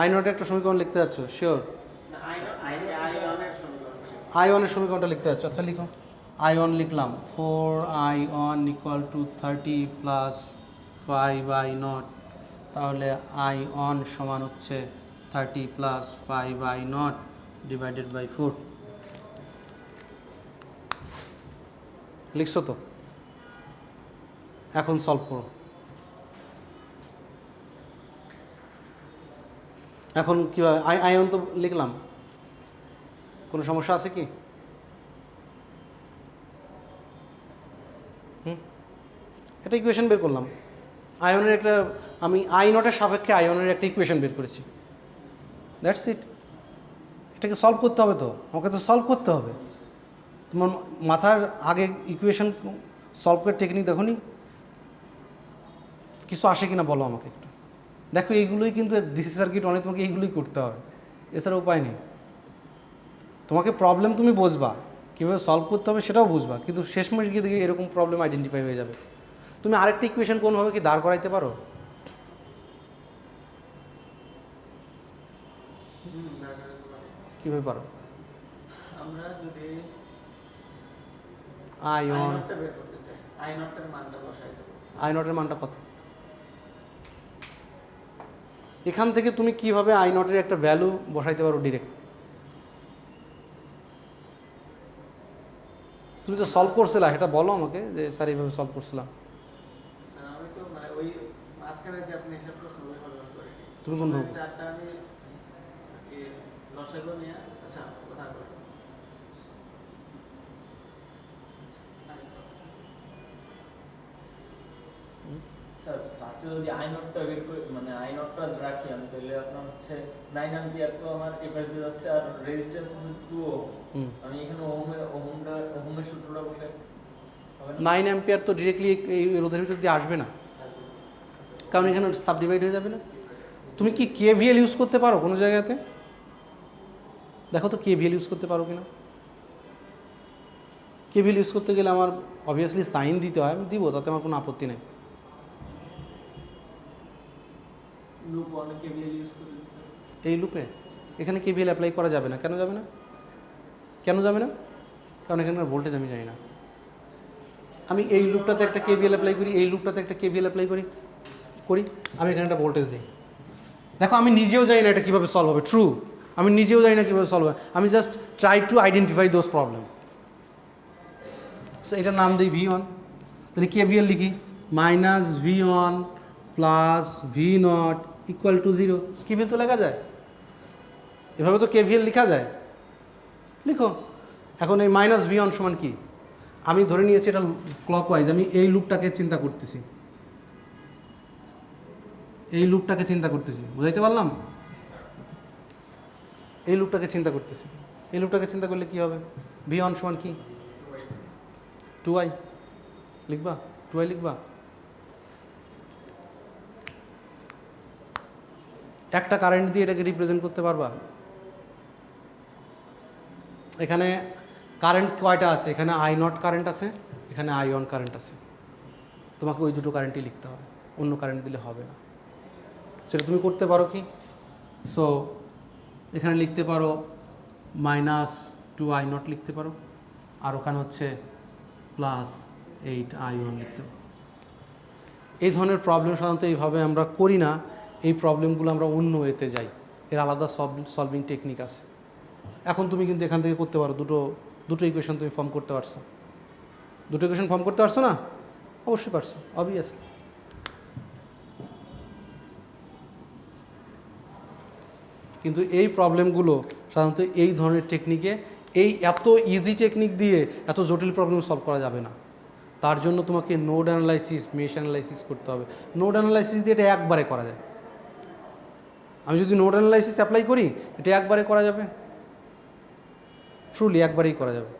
I0-এর একটা সমীকরণ লিখতে যাচ্ছ, শিওর? I1-এর সমীকরণটা লিখতে যাচ্ছ, আচ্ছা লিখো। I1 লিখলাম 4I1 equal to 30 plus 5I0, তাহলে I1 সমান হচ্ছে 30 প্লাস 5I0 ডিভাইডেড বাই 4। লিখছো তো? এখন সলভ করো। এখন কী হয়, I1 তো লিখলাম, কোনো সমস্যা আছে কি? একটা ইকুয়েশন বের করলাম, I1-এর একটা, আমি I0-এর সাপেক্ষে I1-এর একটা ইকুয়েশন বের করেছি, দ্যাটস ইট। এটাকে সলভ করতে হবে তো, আমাকে তো সলভ করতে হবে। তোমার মাথার আগে ইকুয়েশন সলভ করে টেকনিক দেখো নি, কিছু আসে কিনা বলো আমাকে একটু। দেখো এইগুলোই কিন্তু ডিসি সার্কিট অনেক, তোমাকে এইগুলোই করতে হবে, এছাড়া উপায় নেই। তোমাকে প্রবলেম তুমি বুঝবা, কীভাবে সলভ করতে হবে সেটাও বুঝবা, কিন্তু শেষমেশ গিয়ে দেখে এরকম প্রবলেম আইডেন্টিফাই হয়ে যাবে। তুমি আরেকটা ইকুয়েশন কোনোভাবে কি দাঁড় করাইতে পারো? কীভাবে পারো? আমরা যদি আয়ন, আই-নটটা বের করতে চাই, আই-নটের মানটা বসাই দেবো। আই নটের মানটা কত? এখান থেকে তুমি কিভাবে আই নটের একটা ভ্যালু বসাইতে পারো ডিরেক্ট? তুমি তো সলভ করছিলা, সেটা বলো আমাকে যে স্যার এইভাবে সলভ করছিলাম। স্যার আমি তো মানে ওই মাঝখানে যে আপনি হিসাব করছেন ওই পরিমাণ করিনি। তুমি কোন রকম? চারটা আমি কি লসাগু নিয়ে, আচ্ছা ওটা করে স্যার ফার্স্টে যদি আই নটটা বের করে মানে আই নটটা রাখি আমি, তাহলে আপনার হচ্ছে 9 অ্যাম্পিয়ার তো আমার এই পাশ দিয়ে যাচ্ছে, আর রেজিস্ট্যান্স হচ্ছে 2 ওহম। হুম, আমি এখানে ওহমের সূত্রটা বসাই হবে না? 9 অ্যাম্পিয়ার তো ডিরেক্টলি এই রোধের ভিতর দিয়ে আসবে না, কারণ এখানে সাবডিভাইড হয়ে যাবে না। তুমি কি কেভিএল ইউজ করতে পারো কোনো জায়গাতে? দেখো তো কেভিএল ইউজ করতে পারো কিনা। কেভিএল ইউজ করতে গেলে আমার অবভিয়াসলি সাইন দিতে হয়, আমি দিব, তাতে আমার কোনো আপত্তি নেই। লুপ অনেকে বিএল ইউজ করে দিতে। এই লুপে এখানে কেভিএল অ্যাপ্লাই করা যাবে না। কেন যাবে না? কেন যাবে না? কারণ এখানকার ভোল্টেজ আমি জানি না। আমি এই লুপটাতে একটা কেভিএল অ্যাপ্লাই করি, এই লুপটাতে একটা কেভিএল অ্যাপ্লাই করি, আমি এখানে একটা ভোল্টেজ দিই। দেখো আমি নিজেও জানি না এটা কীভাবে সলভ হবে, ট্রু, আমি নিজেও জানি না কীভাবে সলভ হবে, আমি just try to identify those problem. এটার নাম দিই V1, তাহলে কেভিএল লিখি -V1 plus V0 equal to 0। KVL তো লেখা যায়, এভাবে তো কেভিএল লেখা যায়, লিখো। এখন এই -V1 সমান কি? আমি ধরে নিয়েছি এটা ক্লকওয়াইজ, আমি এই লুপটাকে চিন্তা করতেছি, এই লুপটাকে চিন্তা করতেছি, বুঝাইতে পারলাম? এই লুপটাকে চিন্তা করতেছি, এই লুপটাকে চিন্তা করলে কি হবে? V1 সমান কি? 2i লিখবা, 2i লিখবা। একটা কারেন্ট দিয়ে এটাকে রিপ্রেজেন্ট করতে পারবা? এখানে কারেন্ট কয়টা আছে? এখানে I0 কারেন্ট আছে, এখানে I1 কারেন্ট আছে। তোমাকে ওই দুটো কারেন্টই লিখতে হবে, অন্য কারেন্ট দিলে হবে না। সেটা তুমি করতে পারো কি? সো এখানে লিখতে পারো -2I0 লিখতে পারো, আর ওখানে হচ্ছে +8I1 লিখতে পারো। এই ধরনের প্রবলেম সাধারণত এইভাবে আমরা করি না, এই প্রবলেমগুলো আমরা অন্য ওয়েতে যাই, এর আলাদা সলভিং টেকনিক আছে। এখন তুমি কিন্তু এখান থেকে করতে পারো, দুটো ইকুয়েশন তুমি ফর্ম করতে পারছো, দুটো ইকুয়েশন ফর্ম করতে পারছো না? অবশ্যই পারছো, অবভিয়াসলি। কিন্তু এই প্রবলেমগুলো সাধারণত এই ধরনের টেকনিকে, এই এত ইজি টেকনিক দিয়ে এত জটিল প্রবলেম সলভ করা যাবে না। তার জন্য তোমাকে নোড অ্যানালাইসিস, মেশ অ্যানালাইসিস করতে হবে। নোড অ্যানালাইসিস দিয়ে এটা একবারে করা যায়। আমি যদি নোড অ্যানালাইসিস অ্যাপ্লাই করি, এটা একবারে করা যাবে, ট্রুলি একবারেই করা যাবে।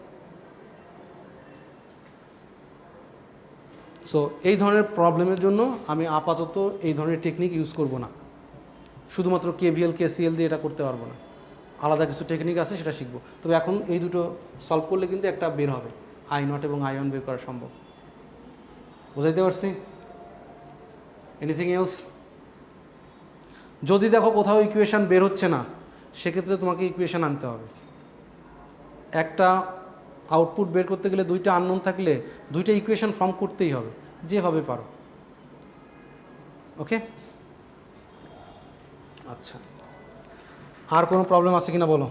সো এই ধরনের প্রবলেমের জন্য আমি আপাতত এই ধরনের টেকনিক ইউজ করব না, শুধুমাত্র কেভিএল কেসিএল দিয়ে এটা করতে পারবো না, আলাদা কিছু টেকনিক আছে সেটা শিখবো। তবে এখন এই দুটো সলভ করলে কিন্তু একটা বের হবে, I0 এবং I1 বের করা সম্ভব। বুঝাইতে পারছি? Anything else? যদি দেখো কোথাও ইকুয়েশান বের হচ্ছে না, সেক্ষেত্রে তোমাকে ইকুয়েশান আনতে হবে। একটা আউটপুট বের করতে গেলে দুইটা আননোন থাকলে দুইটা ইকুয়েশান ফর্ম করতেই হবে, যেভাবে পারো। ওকে, আচ্ছা, আর কোনো প্রবলেম আছে কিনা বলো?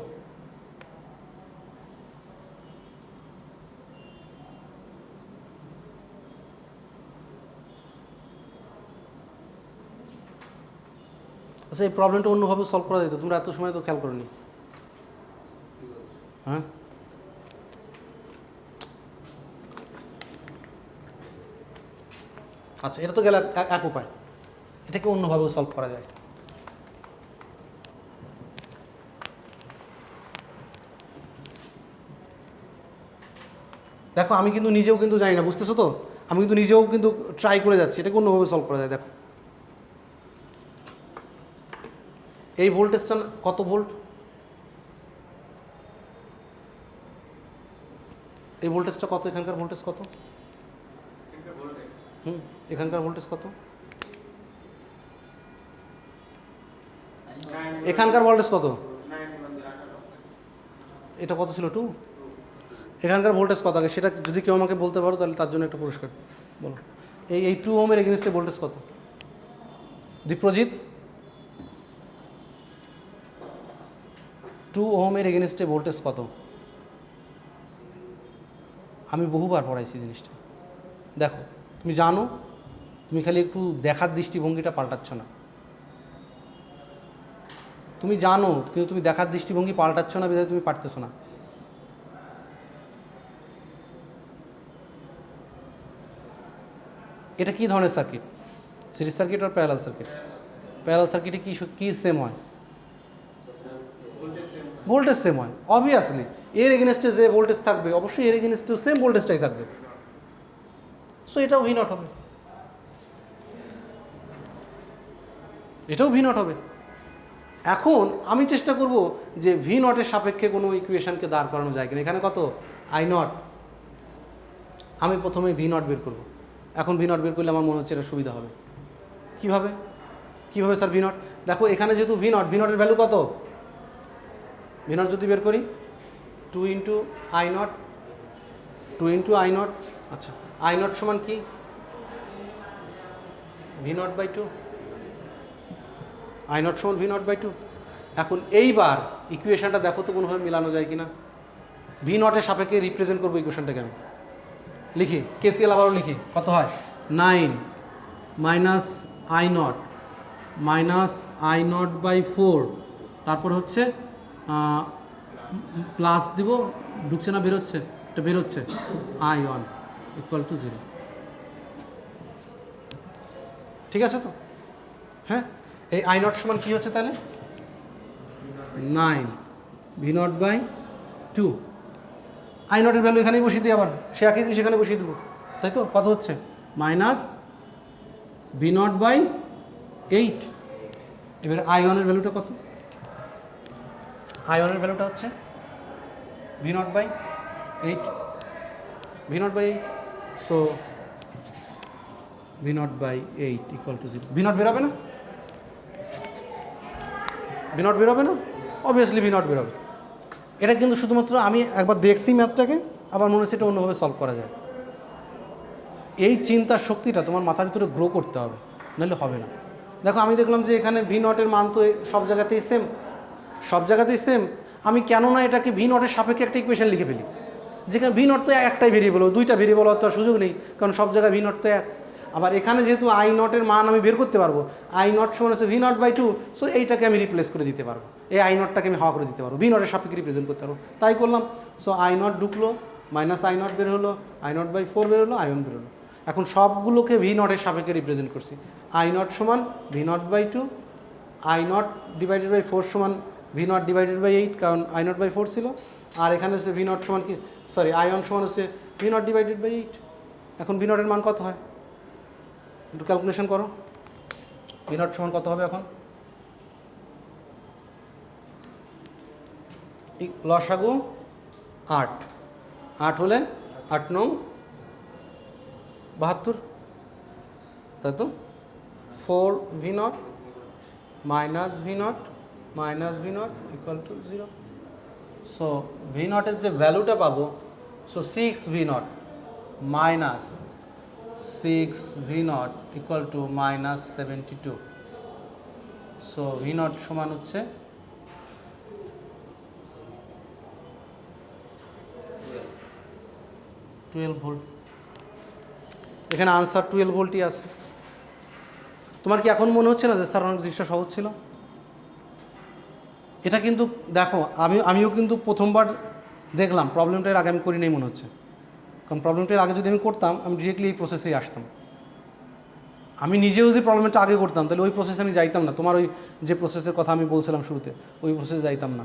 আচ্ছা, এই প্রবলেমটা অন্যভাবে সলভ করা যেত, তোমরা এত সময় তো খেয়াল করোনি। হ্যাঁ, আচ্ছা, এটা তো গেল এক উপায়, এটাকে অন্যভাবেও সলভ করা যায়। দেখো আমি কিন্তু নিজেও কিন্তু জানি না, বুঝতেছো তো? আমি কিন্তু নিজেও কিন্তু ট্রাই করে যাচ্ছি, এটাকে অন্যভাবে সলভ করা যায়। দেখো এই ভোল্টেজটা কত ভোল্ট, এই ভোল্টেজটা কত, এখানকার ভোল্টেজ কত? এখানকার ভোল্টেজ কত? এখানকার ভোল্টেজ কত? এটা কত ছিল? 2। এখানকার ভোল্টেজ কত আগে সেটা যদি কেউ আমাকে বলতে পারো তাহলে তার জন্য একটা পুরস্কার। বলো এই 2 ওহমের এগেনস্টে ভোল্টেজ কত? দীপ্রজিৎ, 2 ওহমের এগেনস্টে ভোল্টেজ কত? আমি বহুবার পড়াইছি জিনিসটা। দেখো তুমি জানো, তুমি খালি একটু দেখার দৃষ্টিভঙ্গিটা পাল্টাচ্ছ না। তুমি জানো কিন্তু তুমি দেখার দৃষ্টিভঙ্গি পাল্টাচ্ছ না, বিধায় তুমি পারতেছো না। এটা কি ধরনের circuit? Series circuit are parallel circuit? Parallel সার্কিটে কি সেম হয়? ভোল্টেজ সেম হয় অবভিয়াসলি। এর এগেনস্টে যে ভোল্টেজ থাকবে অবশ্যই এর এগেনস্টেও সেম ভোল্টেজটাই থাকবে। সো এটাও ভি নট হবে, এটাও ভি নট হবে। এখন আমি চেষ্টা করব যে ভি নটের সাপেক্ষে কোনো ইকুয়েশনকে দাঁড় করানো যায় কিনা। এখানে কত? I not. আমি প্রথমে ভি নট বের করব। এখন ভি নট বের করলে আমার মনে হচ্ছে এটা সুবিধা হবে। কীভাবে কীভাবে স্যার ভি নট? দেখো এখানে যেহেতু ভি নটের ভ্যালু কত? ভি নট যদি বের করি 2 into I naught, 2 into I naught. আচ্ছা আই নট সমান কি? V naught by 2। I naught সমান ভি নট বাই 2। এখন এইবার ইকুয়েশনটা দেখো তো কোনোভাবে মিলানো যায় কিনা। ভি নটের সাপেক্ষে রিপ্রেজেন্ট করবো ইকুয়েশনটাকে আমি। লিখি কেসিএল আবারও লিখি। কত হয়? 9 মাইনাস আই নট বাই 4, তারপর হচ্ছে প্লাস দিব, ঢুকছে না বেরোচ্ছে? এটা বেরোচ্ছে I1 ইকুয়াল টু 0। ঠিক আছে তো? হ্যাঁ, এই আই নট সমান কী হচ্ছে তাহলে? 9 ভি নট বাই 2। আই নটের ভ্যালু এখানেই বসিয়ে দিই, আবার সে একই জিনিস এখানে বসিয়ে দেবো, তাই তো? কত হচ্ছে? Minus V naught by 8। এবার I1-এর ভ্যালুটা কত? I1-এর ভ্যালুটা হচ্ছে V naught by 8, V naught by 8। So V naught by 8 equals to 0। V naught বেরোবে না? ভি নট বেরোবে না? অবভিয়াসলি ভি নট বেরোবে। এটা কিন্তু শুধুমাত্র আমি একবার দেখছি ম্যাথটাকে, আবার মনে হচ্ছে এটা অন্যভাবে সলভ করা যায়। এই চিন্তার শক্তিটা তোমার মাথার ভিতরে গ্রো করতে হবে, নাহলে হবে না। দেখো আমি দেখলাম যে এখানে ভি নটের মান তো সব জায়গাতেই সেম, সব জায়গাতেই সেম। আমি কেন না এটাকে ভি নটের সাপেক্ষে একটা ইকুয়েশন লিখে ফেলি, যেখানে ভি নট তো একটাই ভেরিয়েবল, দুইটা ভেরিয়েবল হওয়ার তো আর সুযোগ নেই, কারণ সব জায়গায় ভি নট তো এক। আবার এখানে যেহেতু আই নটের মান আমি বের করতে পারবো, আই নট সমান হচ্ছে ভি নট বাই 2। সো এইটাকে আমি রিপ্লেস করে দিতে পারবো, এই আই নটটাকে আমি হাওয়া করে দিতে পারবো, ভি নটের সাপেক্ষে রিপ্রেজেন্ট করতে পারবো। তাই করলাম। সো আই নট ঢুকলো, মাইনাস আই নট বের হলো, আই নট বাই 4 বের হলো, I1 বের হলো। এখন সবগুলোকে ভি নটের সাপেক্ষে রিপ্রেজেন্ট করছি। আই নট সমান V naught by 2, I naught divided by 4 সমান ভি নট ডিভাইডেড বাই 8, কারণ আই নট বাই 4 ছিল। আর এখানে হচ্ছে ভি নট সমান কি, সরি I1 সমান হচ্ছে ভি নট ডিভাইডেড বাই 8। এখন ভি নটের মান কত হয় একটু ক্যালকুলেশন করো। ভি নট সমান কত হবে এখন? লসাগু 8, 8 হলে 8 9 72, তাই তো? 4 V naught minus V naught equal to 0। So V নটের যে ভ্যালুটা পাবো, so 6 V naught minus 6 V naught equal to minus 72। So V naught সমান হচ্ছে 12 ভোল্ট। এখানে আনসার 12 ভোল্টই আছে। তোমার কি এখন মনে হচ্ছে না যে স্যার অনেক জিনিসটা সহজ ছিল? এটা কিন্তু দেখো আমিও কিন্তু প্রথমবার দেখলাম, প্রবলেমটার আগে আমি করি নাই মনে হচ্ছে, কারণ প্রবলেমটার আগে যদি আমি করতাম আমি ডিরেক্টলি এই প্রসেসেই আসতাম। আমি নিজেও যদি প্রবলেমটা আগে করতাম তাহলে ওই প্রসেসে আমি যাইতাম না, তোমার ওই যে প্রসেসের কথা আমি বলছিলাম শুরুতে ওই প্রসেসে যাইতাম না।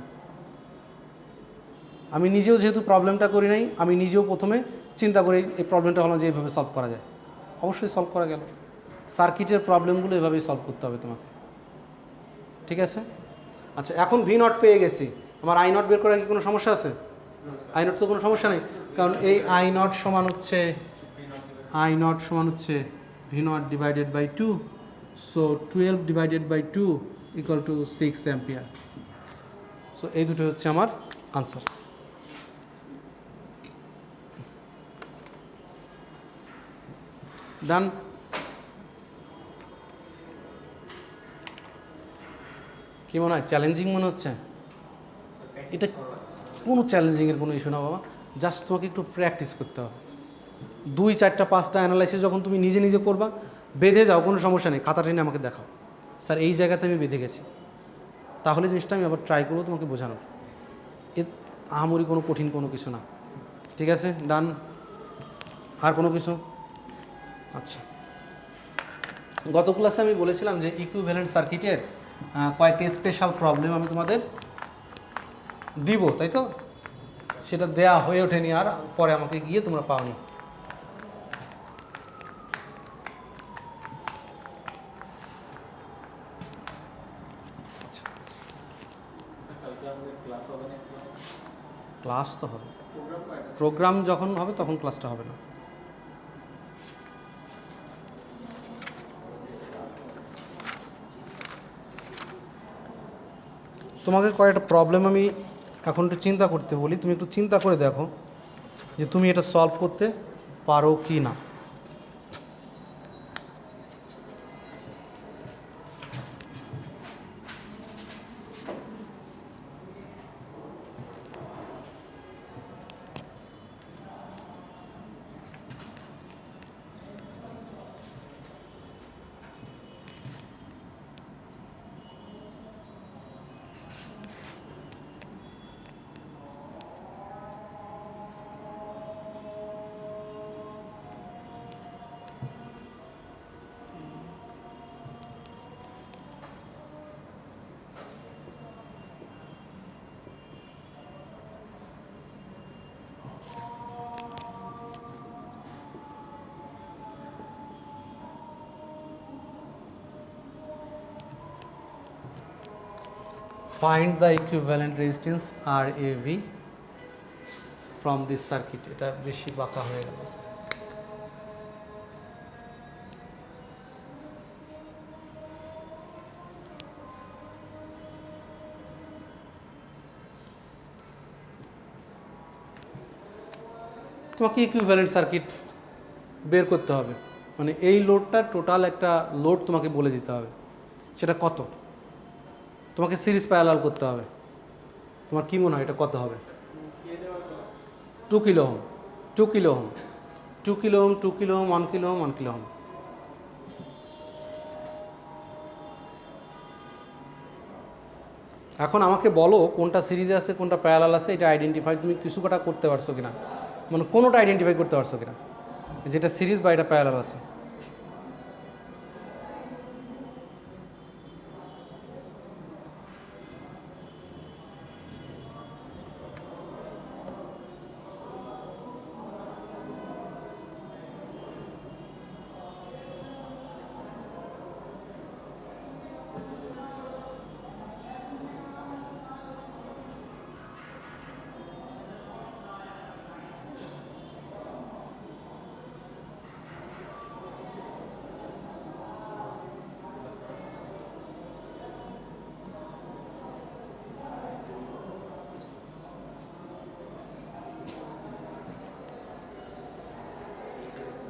আমি নিজেও যেহেতু প্রবলেমটা করি নাই, আমি নিজেও প্রথমে চিন্তা করি এই প্রবলেমটা হলো যে এইভাবে সলভ করা যায়, অবশ্যই সলভ করা গেল। সার্কিটের প্রবলেমগুলো এভাবেই সলভ করতে হবে তোমাকে, ঠিক আছে? আচ্ছা, এখন ভি নট পেয়ে গেছি, আমার আই নট বের করার কি কোনো সমস্যা আছে? আই নট তো কোনো সমস্যা নেই, কারণ এই আই নট সমান হচ্ছে V naught divided by 2, so 12 divided by 2 equals to 6 ampere. So এই দুটো হচ্ছে আমার আনসার। ডান। কি মনে হয়, চ্যালেঞ্জিং মনে হচ্ছে? এটা কোনো চ্যালেঞ্জিংয়ের কোনো ইস্যু না বাবা, জাস্ট তোমাকে একটু প্র্যাকটিস করতে হবে। 2, 4, 5টা অ্যানালাইসিস যখন তুমি নিজে নিজে করবা, বেঁধে যাও, কোনো সমস্যা নেই, খাতা টেনে আমাকে দেখাও, স্যার এই জায়গাতে আমি বেঁধে গেছি, তাহলে জিনিসটা আমি আবার ট্রাই করবো তোমাকে বোঝানোর। এ আহামরি কোনো কঠিন কোনো কিছু না, ঠিক আছে? ডান। আর কোনো কিছু? আচ্ছা, গত ক্লাসে আমি বলেছিলাম যে ইকুইভ্যালেন্ট সার্কিটের কয়েকটি স্পেশাল প্রবলেম আমি তোমাদের দিব, তাই তো? সেটা দেয়া হয়ে ওঠেনি, আর পরে আমাকে গিয়ে তোমরা পাওনি। কালকে আমাদের ক্লাস হবে না? ক্লাস তো হবে, প্রোগ্রাম যখন হবে তখন ক্লাসটা হবে না। তোমাকে কয়েকটা প্রবলেম আমি এখন একটু চিন্তা করতে বলি, তুমি একটু চিন্তা করে দেখো যে তুমি এটা সলভ করতে পারো কি না। Find the equivalent resistance RAV from this circuit. এটা বেশি বাঁকা হয়ে গেল। তোমাকে ইকুইভ্যালেন্ট সার্কিট বের করতে হবে, মানে এই লোডটা টোটাল একটা লোড তোমাকে বলে দিতে হবে, সেটা কত। তোমাকে সিরিজ প্যারালাল করতে হবে, তোমার কী মনে হয় এটা কত হবে? 2 kilo ohm, 2 kilo ohm, 2 kilo ohm, 2 kilo ohm, 1 kilo ohm, 1 kilo ohm. এখন আমাকে বলো কোনটা সিরিজে আছে কোনটা প্যারালাল আছে, এটা আইডেন্টিফাই তুমি কিছু কটা করতে পারছো কিনা, মানে কোনোটা আইডেন্টিফাই করতে পারছো কিনা যেটা সিরিজ বা এটা প্যারালাল আছে।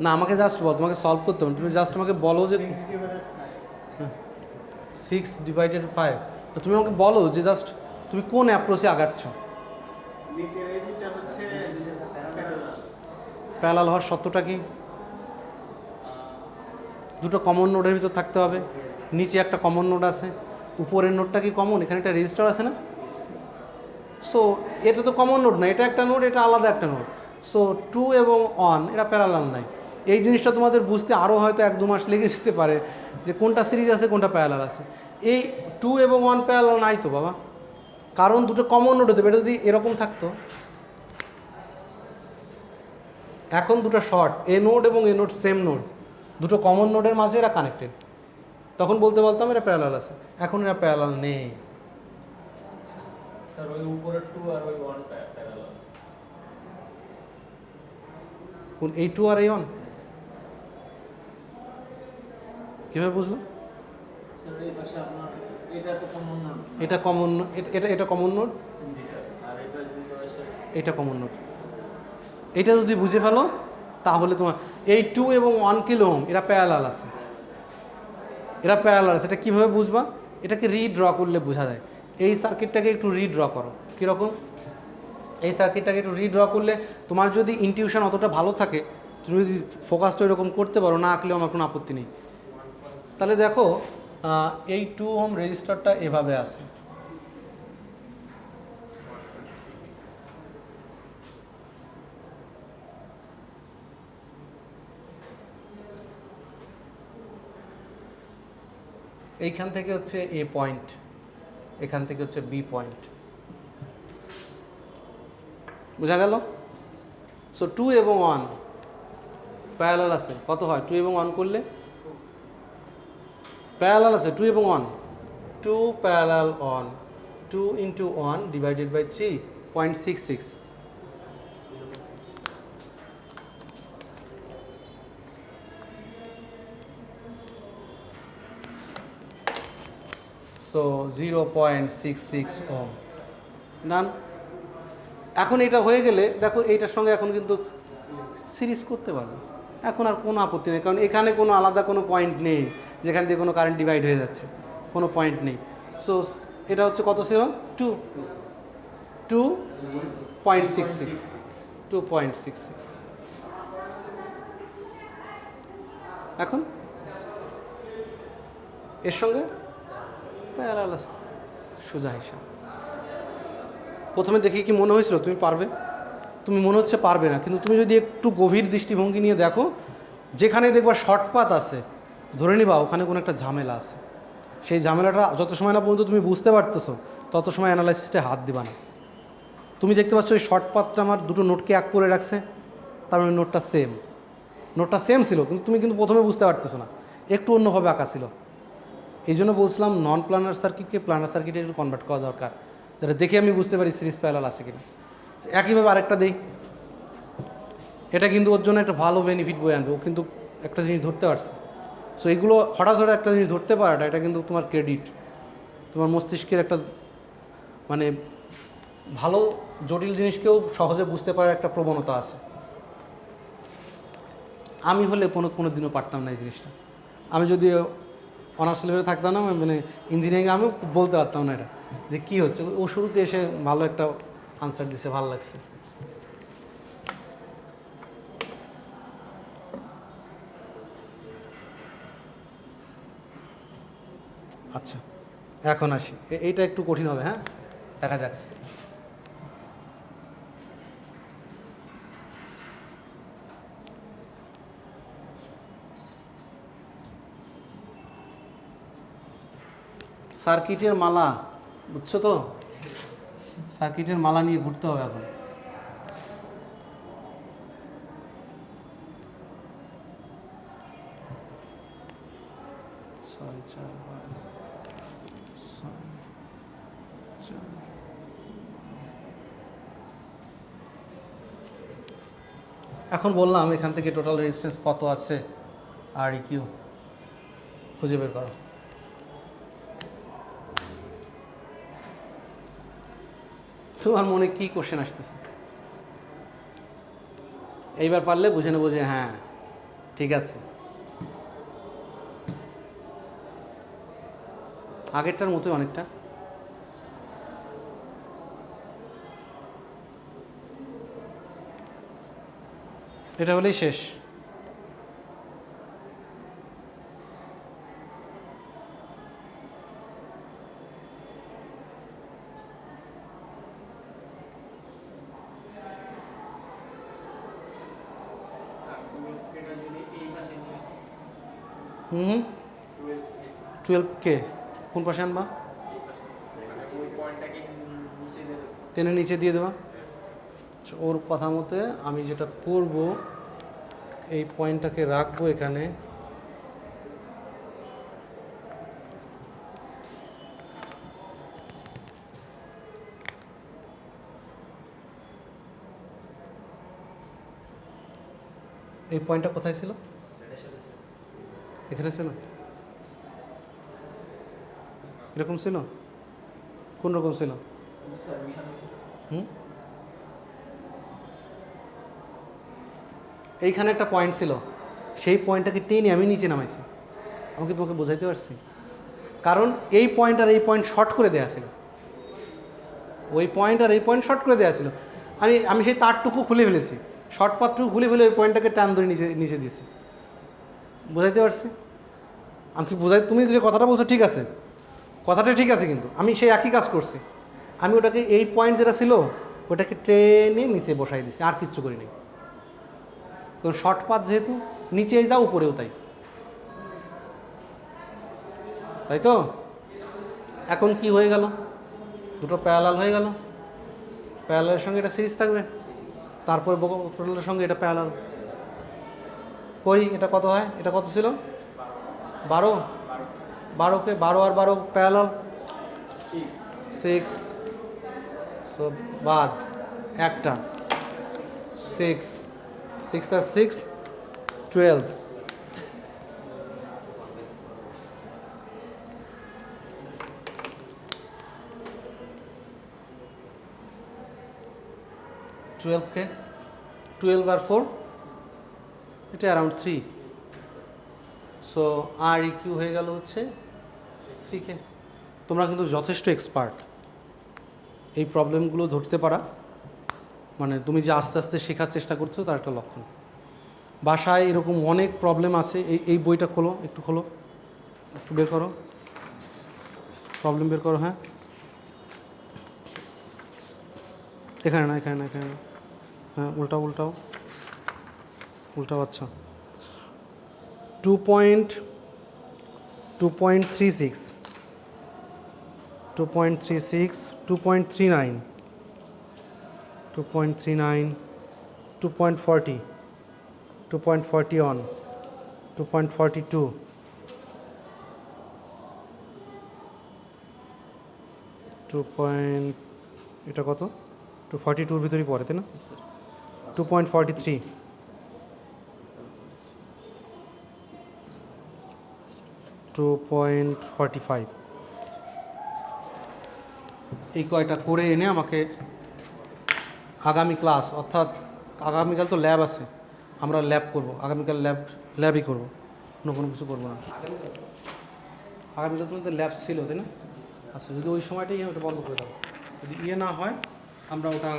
না আমাকে জাস্ট বল, তোমাকে সলভ করতে হবে, তুমি জাস্ট আমাকে বলো যে 6/5, তো তুমি আমাকে বলো যে জাস্ট তুমি কোন অ্যাপ্রোচে আগাচ্ছ। নিচের এই দুইটা হচ্ছে প্যারালাল। প্যারালাল হওয়ার সত্যটা কি? দুটো কমন নোডের ভিতর থাকতে হবে, নিচে একটা কমন নোড আছে, উপরের নোডটা কি কমন? এখানে একটা রেজিস্টার আছে না? সো এটা তো কমন নোড না, এটা একটা নোড, এটা আলাদা একটা নোড। সো 2 এবং 1 এটা প্যারালাল নাই। এই জিনিসটা তোমাদের বুঝতে আরও হয়তো 1-2 মাস লেগে যেতে পারে যে কোনটা সিরিজ আছে কোনটা প্যারালাল আছে। এই 2 এবং 1 প্যারালাল নাই তো বাবা, কারণ দুটো কমন নোড হতে পারে। এটা যদি এরকম থাকতো, এখন দুটো শর্ট, এ নোড এবং এ নোড সেম নোড, দুটো কমন নোডের মাঝে এরা কানেক্টেড। তখন বলতাম এরা প্যারালাল আছে, এখন এরা প্যারালাল নেই। স্যার ওই উপরের 2 আর ওই 1টা প্যারালাল। কোন এই 2 আর এই 1 কীভাবে বুঝলো? স্যার এই পাশে আপনার এটা তো কমন নোড। এটা কমন, এটা কমন নোড, জি স্যার। আর এটা দুটো পাশে এটা কমন নোড। এটা যদি বুঝে ফেলো তাহলে তোমার এই 2 এবং 1 কিলো ওহম এরা প্যারালাল আছে, এরা প্যারালাল আছে। এটা কীভাবে বুঝবা? এটাকে রিড্র করলে বোঝা যায়। এই সার্কিটটাকে একটু রিড্র করো। কীরকম? এই সার্কিটটাকে একটু রিড্র করলে তোমার যদি ইনটিউশন অতটা ভালো থাকে, তুমি যদি ফোকাসটা এরকম করতে পারো, না আঁকলেও আমার কোনো আপত্তি নেই। তাহলে দেখো এই 2 ওহম রেজিস্টারটা এভাবে আছে, এইখান থেকে হচ্ছে এ পয়েন্ট, এখান থেকে হচ্ছে বি পয়েন্ট। বোঝা গেল? সো 2 এবং 1 প্যারালাল আছে। কত হয় 2 এবং 1 করলে? প্যারালাল আছে 2 এবং 1, 2 parallel 1, 2 into 1 divided by 3, 0.66। So 0.66 ohm done. এখন এটা হয়ে গেলে দেখো এইটার সঙ্গে এখন কিন্তু সিরিজ করতে পারবে, এখন আর কোনো আপত্তি নেই, কারণ এখানে কোনো আলাদা কোনো পয়েন্ট নেই যেখান থেকে কোনো কারেন্ট ডিভাইড হয়ে যাচ্ছে, কোনো পয়েন্ট নেই। সো এটা হচ্ছে কত ছিল? 2.66, 2.66। এখন এর সঙ্গে প্যারালাল আছে, সোজা হিসাব। প্রথমে দেখে কি মনে হয়েছিল তুমি পারবে? তুমি মনে হচ্ছে পারবে না, কিন্তু তুমি যদি একটু গভীর দৃষ্টিভঙ্গি নিয়ে দেখো, যেখানে দেখবা শর্টপাত আছে, ধরে নিবা ওখানে কোনো একটা ঝামেলা আছে। সেই ঝামেলাটা যত সময় না পর্যন্ত তুমি বুঝতে পারতেছো, তত সময় অ্যানালাইসিসে হাত দিবা না। তুমি দেখতে পাচ্ছ ওই শর্টপাতটা আমার দুটো নোটকে এক করে রাখছে, তার মানে নোটটা সেম ছিল, কিন্তু তুমি কিন্তু প্রথমে বুঝতে পারতেছো না, একটু অন্যভাবে আঁকা ছিল। এই জন্য বলছিলাম নন প্ল্যানার সার্কিটকে প্ল্যানার সার্কিটে একটু কনভার্ট করা দরকার, যেটা দেখে আমি বুঝতে পারি সিরিজ প্যারালাল আছে কিনা। একইভাবে আরেকটা দেই, এটা কিন্তু ওর জন্য একটা ভালো বেনিফিট বয়ে আনবে। ও কিন্তু একটা জিনিস ধরতে পারছে। সো এইগুলো হঠাৎ একটা জিনিস ধরতে পারাটা, এটা কিন্তু তোমার ক্রেডিট, তোমার মস্তিষ্কের একটা মানে ভালো জটিল জিনিসকেও সহজে বুঝতে পারার একটা প্রবণতা আছে। আমি হলে কোনো দিনও পারতাম না এই জিনিসটা। আমি যদি অনার্স লেভেলে থাকতাম না, মানে ইঞ্জিনিয়ারিং, আমিও বলতে পারতাম না এটা যে কী হচ্ছে। ও শুরুতে এসে ভালো একটা আনসার দিছে, ভালো লাগছে। আচ্ছা এখন আসি, এইটা একটু কঠিন হবে, হ্যাঁ দেখা যাক। সার্কিটের মালা, বুঝছো তো? সার্কিটের মালা নিয়ে ঘুরতে হবে এখন। এখন বললাম এখান থেকে টোটাল রেজিস্ট্যান্স কত আছে আর কিউ খুঁজে বের করো। তোমার মনে কি কোশ্চেন আসতেছে? এইবার পারলে বুঝে নেবো যে হ্যাঁ ঠিক আছে। আগেরটার মতোই অনেকটা। এটা হলেই শেষ। হুম 12K কোন পাশে আনবা? টেনে নিচে দিয়ে দেবা। ওর কথা মতে আমি যেটা করব এই পয়েন্টটাকে রাখবো এখানে। এই পয়েন্টটা কোথায় ছিল? এখানে ছিল? এরকম ছিল? কোন রকম ছিল? স্যার ওইখানে ছিল। হুম, এইখানে একটা পয়েন্ট ছিল, সেই পয়েন্টটাকে টেনে আমি নিচে নামাইছি। আমাকে তোমাকে বোঝাইতে পারছি? কারণ এই পয়েন্ট আর এই পয়েন্ট শর্ট করে দেওয়া ছিল, ওই পয়েন্ট আর এই পয়েন্ট শর্ট করে দেওয়া ছিল। আমি সেই তারটুকু খুলে ফেলেছি, শর্ট পাতটুকু খুলে ফেলে ওই পয়েন্টটাকে টান ধরে নিচে নিচে দিয়েছি। বোঝাইতে পারছি? আমি কি বোঝাই? তুমি যে কথাটা বলছো ঠিক আছে, কথাটা ঠিক আছে, কিন্তু আমি সেই একই কাজ করছি। আমি ওটাকে এই পয়েন্ট যেটা ছিল ওটাকে ট্রেনে নিচে বসাই দিছি, আর কিচ্ছু করি নাই। কারণ শর্ট পাত যেহেতু নিচেই যাও উপরেও তাই, তাই তো? এখন কি হয়ে গেল? দুটো প্যারালাল হয়ে গেল, প্যারালালের সঙ্গে এটা সিরিজ থাকবে, তারপর টোটালের সঙ্গে এটা প্যারালাল করি। এটা কত হয়? এটা কত ছিল? 12। 12কে 12 আর 12 প্যারালাল 6। সো বাদ একটা 6 আর 6 12। কে 12 আর 4 এটা অ্যারাউন্ড 3। সো আর ই কিউ হয়ে গেল হচ্ছে 3K। তোমরা কিন্তু যথেষ্ট এক্সপার্ট এই প্রবলেমগুলো ধরতে পারা, মানে তুমি যে আস্তে আস্তে শেখার চেষ্টা করছো তার একটা লক্ষণ। বাসায় এরকম অনেক প্রবলেম আছে। এই বইটা খোলো, একটু খোলো, একটু বের করো, প্রবলেম বের করো। হ্যাঁ, এখানে না, এখানে না, এখানে না। হ্যাঁ, উল্টাও উল্টাও উল্টাও। আচ্ছা, 2.36 2.36 2.39 2.39 2.40 2.41 2.42 এটা কত? 242 ভিতরেই পড়ে, তাই না? 2.43 2.45। এই কয়টা করে এনে আমাকে আগামী ক্লাস, অর্থাৎ আগামীকাল তো ল্যাব আছে, আমরা ল্যাব করব, আগামীকাল ল্যাবই করব, অন্য কোনো কিছু করবো না। আগামীকাল তোমাদের ল্যাব ছিল, তাই না? আচ্ছা, যদি ওই সময়টাই ওটা বন্ধ করে দাও, যদি ইয়ে না হয় আমরা ওটা